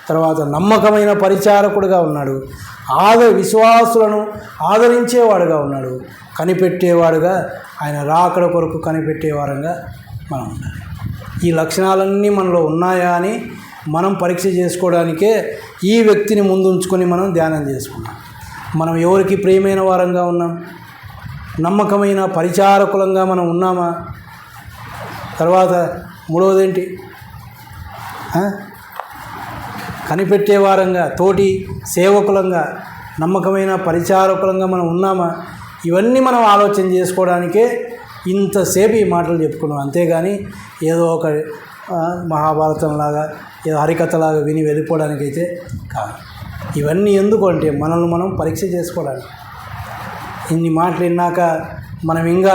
తర్వాత నమ్మకమైన పరిచారకుడుగా ఉన్నాడు, విశ్వాసులను ఆదరించేవాడుగా ఉన్నాడు, కనిపెట్టేవాడుగా, ఆయన రాకడ కొరకు కనిపెట్టేవారంగా మనం ఉండాలి. ఈ లక్షణాలన్నీ మనలో ఉన్నాయా అని మనం పరీక్ష చేసుకోవడానికే ఈ వ్యక్తిని ముందుంచుకొని మనం ధ్యానం చేసుకున్నాం. మనం ఎవరికి ప్రియమైన వారంగా ఉన్నాం? నమ్మకమైన పరిచారకులంగా మనం ఉన్నామా? తర్వాత మూడవదేంటి? కనిపెట్టే వారంగా, తోటి సేవకులంగా, నమ్మకమైన పరిచారకులంగా మనం ఉన్నామా? ఇవన్నీ మనం ఆలోచన చేసుకోవడానికే ఇంతసేపు ఈ మాటలు చెప్పుకున్నాం. అంతేగాని ఏదో ఒక మహాభారతంలాగా, ఏదో హరికథలాగా విని వెళ్ళిపోవడానికైతే కాదు. ఇవన్నీ ఎందుకు అంటే మనల్ని మనం పరీక్ష చేసుకోవడానికి. ఇన్ని మాటలు విన్నాక మనం ఇంకా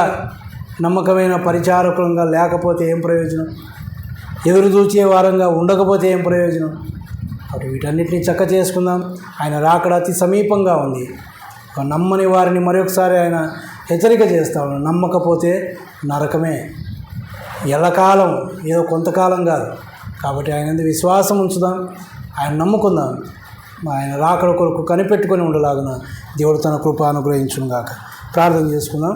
నమ్మకమైన పరిచారకులంగా లేకపోతే ఏం ప్రయోజనం? ఎదురు చూచే వారంగా ఉండకపోతే ఏం ప్రయోజనం? కాబట్టి వీటన్నిటిని చక్క చేసుకుందాం. ఆయన రాకడ అతి సమీపంగా ఉంది. నమ్మని వారిని మరొకసారి ఆయన హెచ్చరిక చేస్తాడు. నమ్మకపోతే నరకమే, ఎల్లకాలం, ఏదో కొంతకాలం కాదు. కాబట్టి ఆయన విశ్వాసం ఉంచుదాం, ఆయన నమ్ముకుందాం. ఆయన రాకడ కొరకు కనిపెట్టుకొని ఉండలాగున దేవుడు తన కృప అనుగ్రహించుగాక. ప్రార్థన చేసుకుందాం.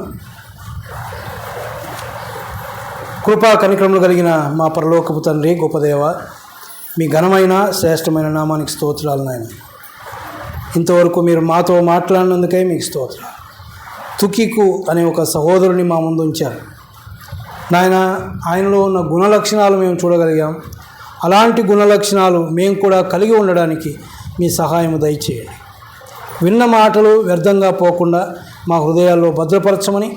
కృపా కనికరములు కలిగిన మా పరలోకపు తండ్రి, గొప్ప దేవ, మీ ఘనమైన శ్రేష్టమైన నామానికి స్తోత్రాలు నాయన. ఇంతవరకు మీరు మాతో మాట్లాడినందుకే మీకు స్తోత్రాలు. తుకికు అనే ఒక సహోదరుని మా ముందు ఉంచారు నాయన. ఆయనలో ఉన్న గుణలక్షణాలు మేము చూడగలిగాం. అలాంటి గుణలక్షణాలు మేము కూడా కలిగి ఉండడానికి మీ సహాయము దయచేయండి. విన్న మాటలు వ్యర్థంగా పోకుండా మా హృదయాల్లో భద్రపరచమని,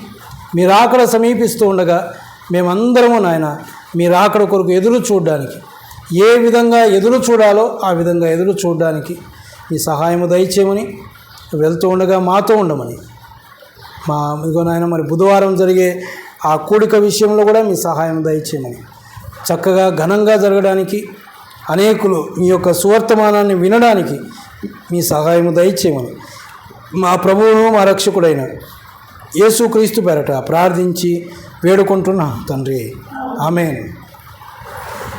మీ రాకడ సమీపిస్తూ ఉండగా మేమందరము నాయన మీ రాకడ కొరకు ఎదురు చూడడానికి, ఏ విధంగా ఎదురు చూడాలో ఆ విధంగా ఎదురు చూడడానికి మీ సహాయము దయచేయమని, వెళ్తూ ఉండగా మాతో ఉండమని, ఇదిగో నాయన మరి బుధవారం జరిగే ఆ కూడిక విషయంలో కూడా మీ సహాయం దయచేయమని, చక్కగా ఘనంగా జరగడానికి, అనేకులు మీ యొక్క సువర్తమానాన్ని వినడానికి మీ సహాయము దయచేయమని మా ప్రభువును మా రక్షకుడైన యేసుక్రీస్తు పేరట ప్రార్థించి వేడుకుంటున్నాం తండ్రి. ఆమేన్.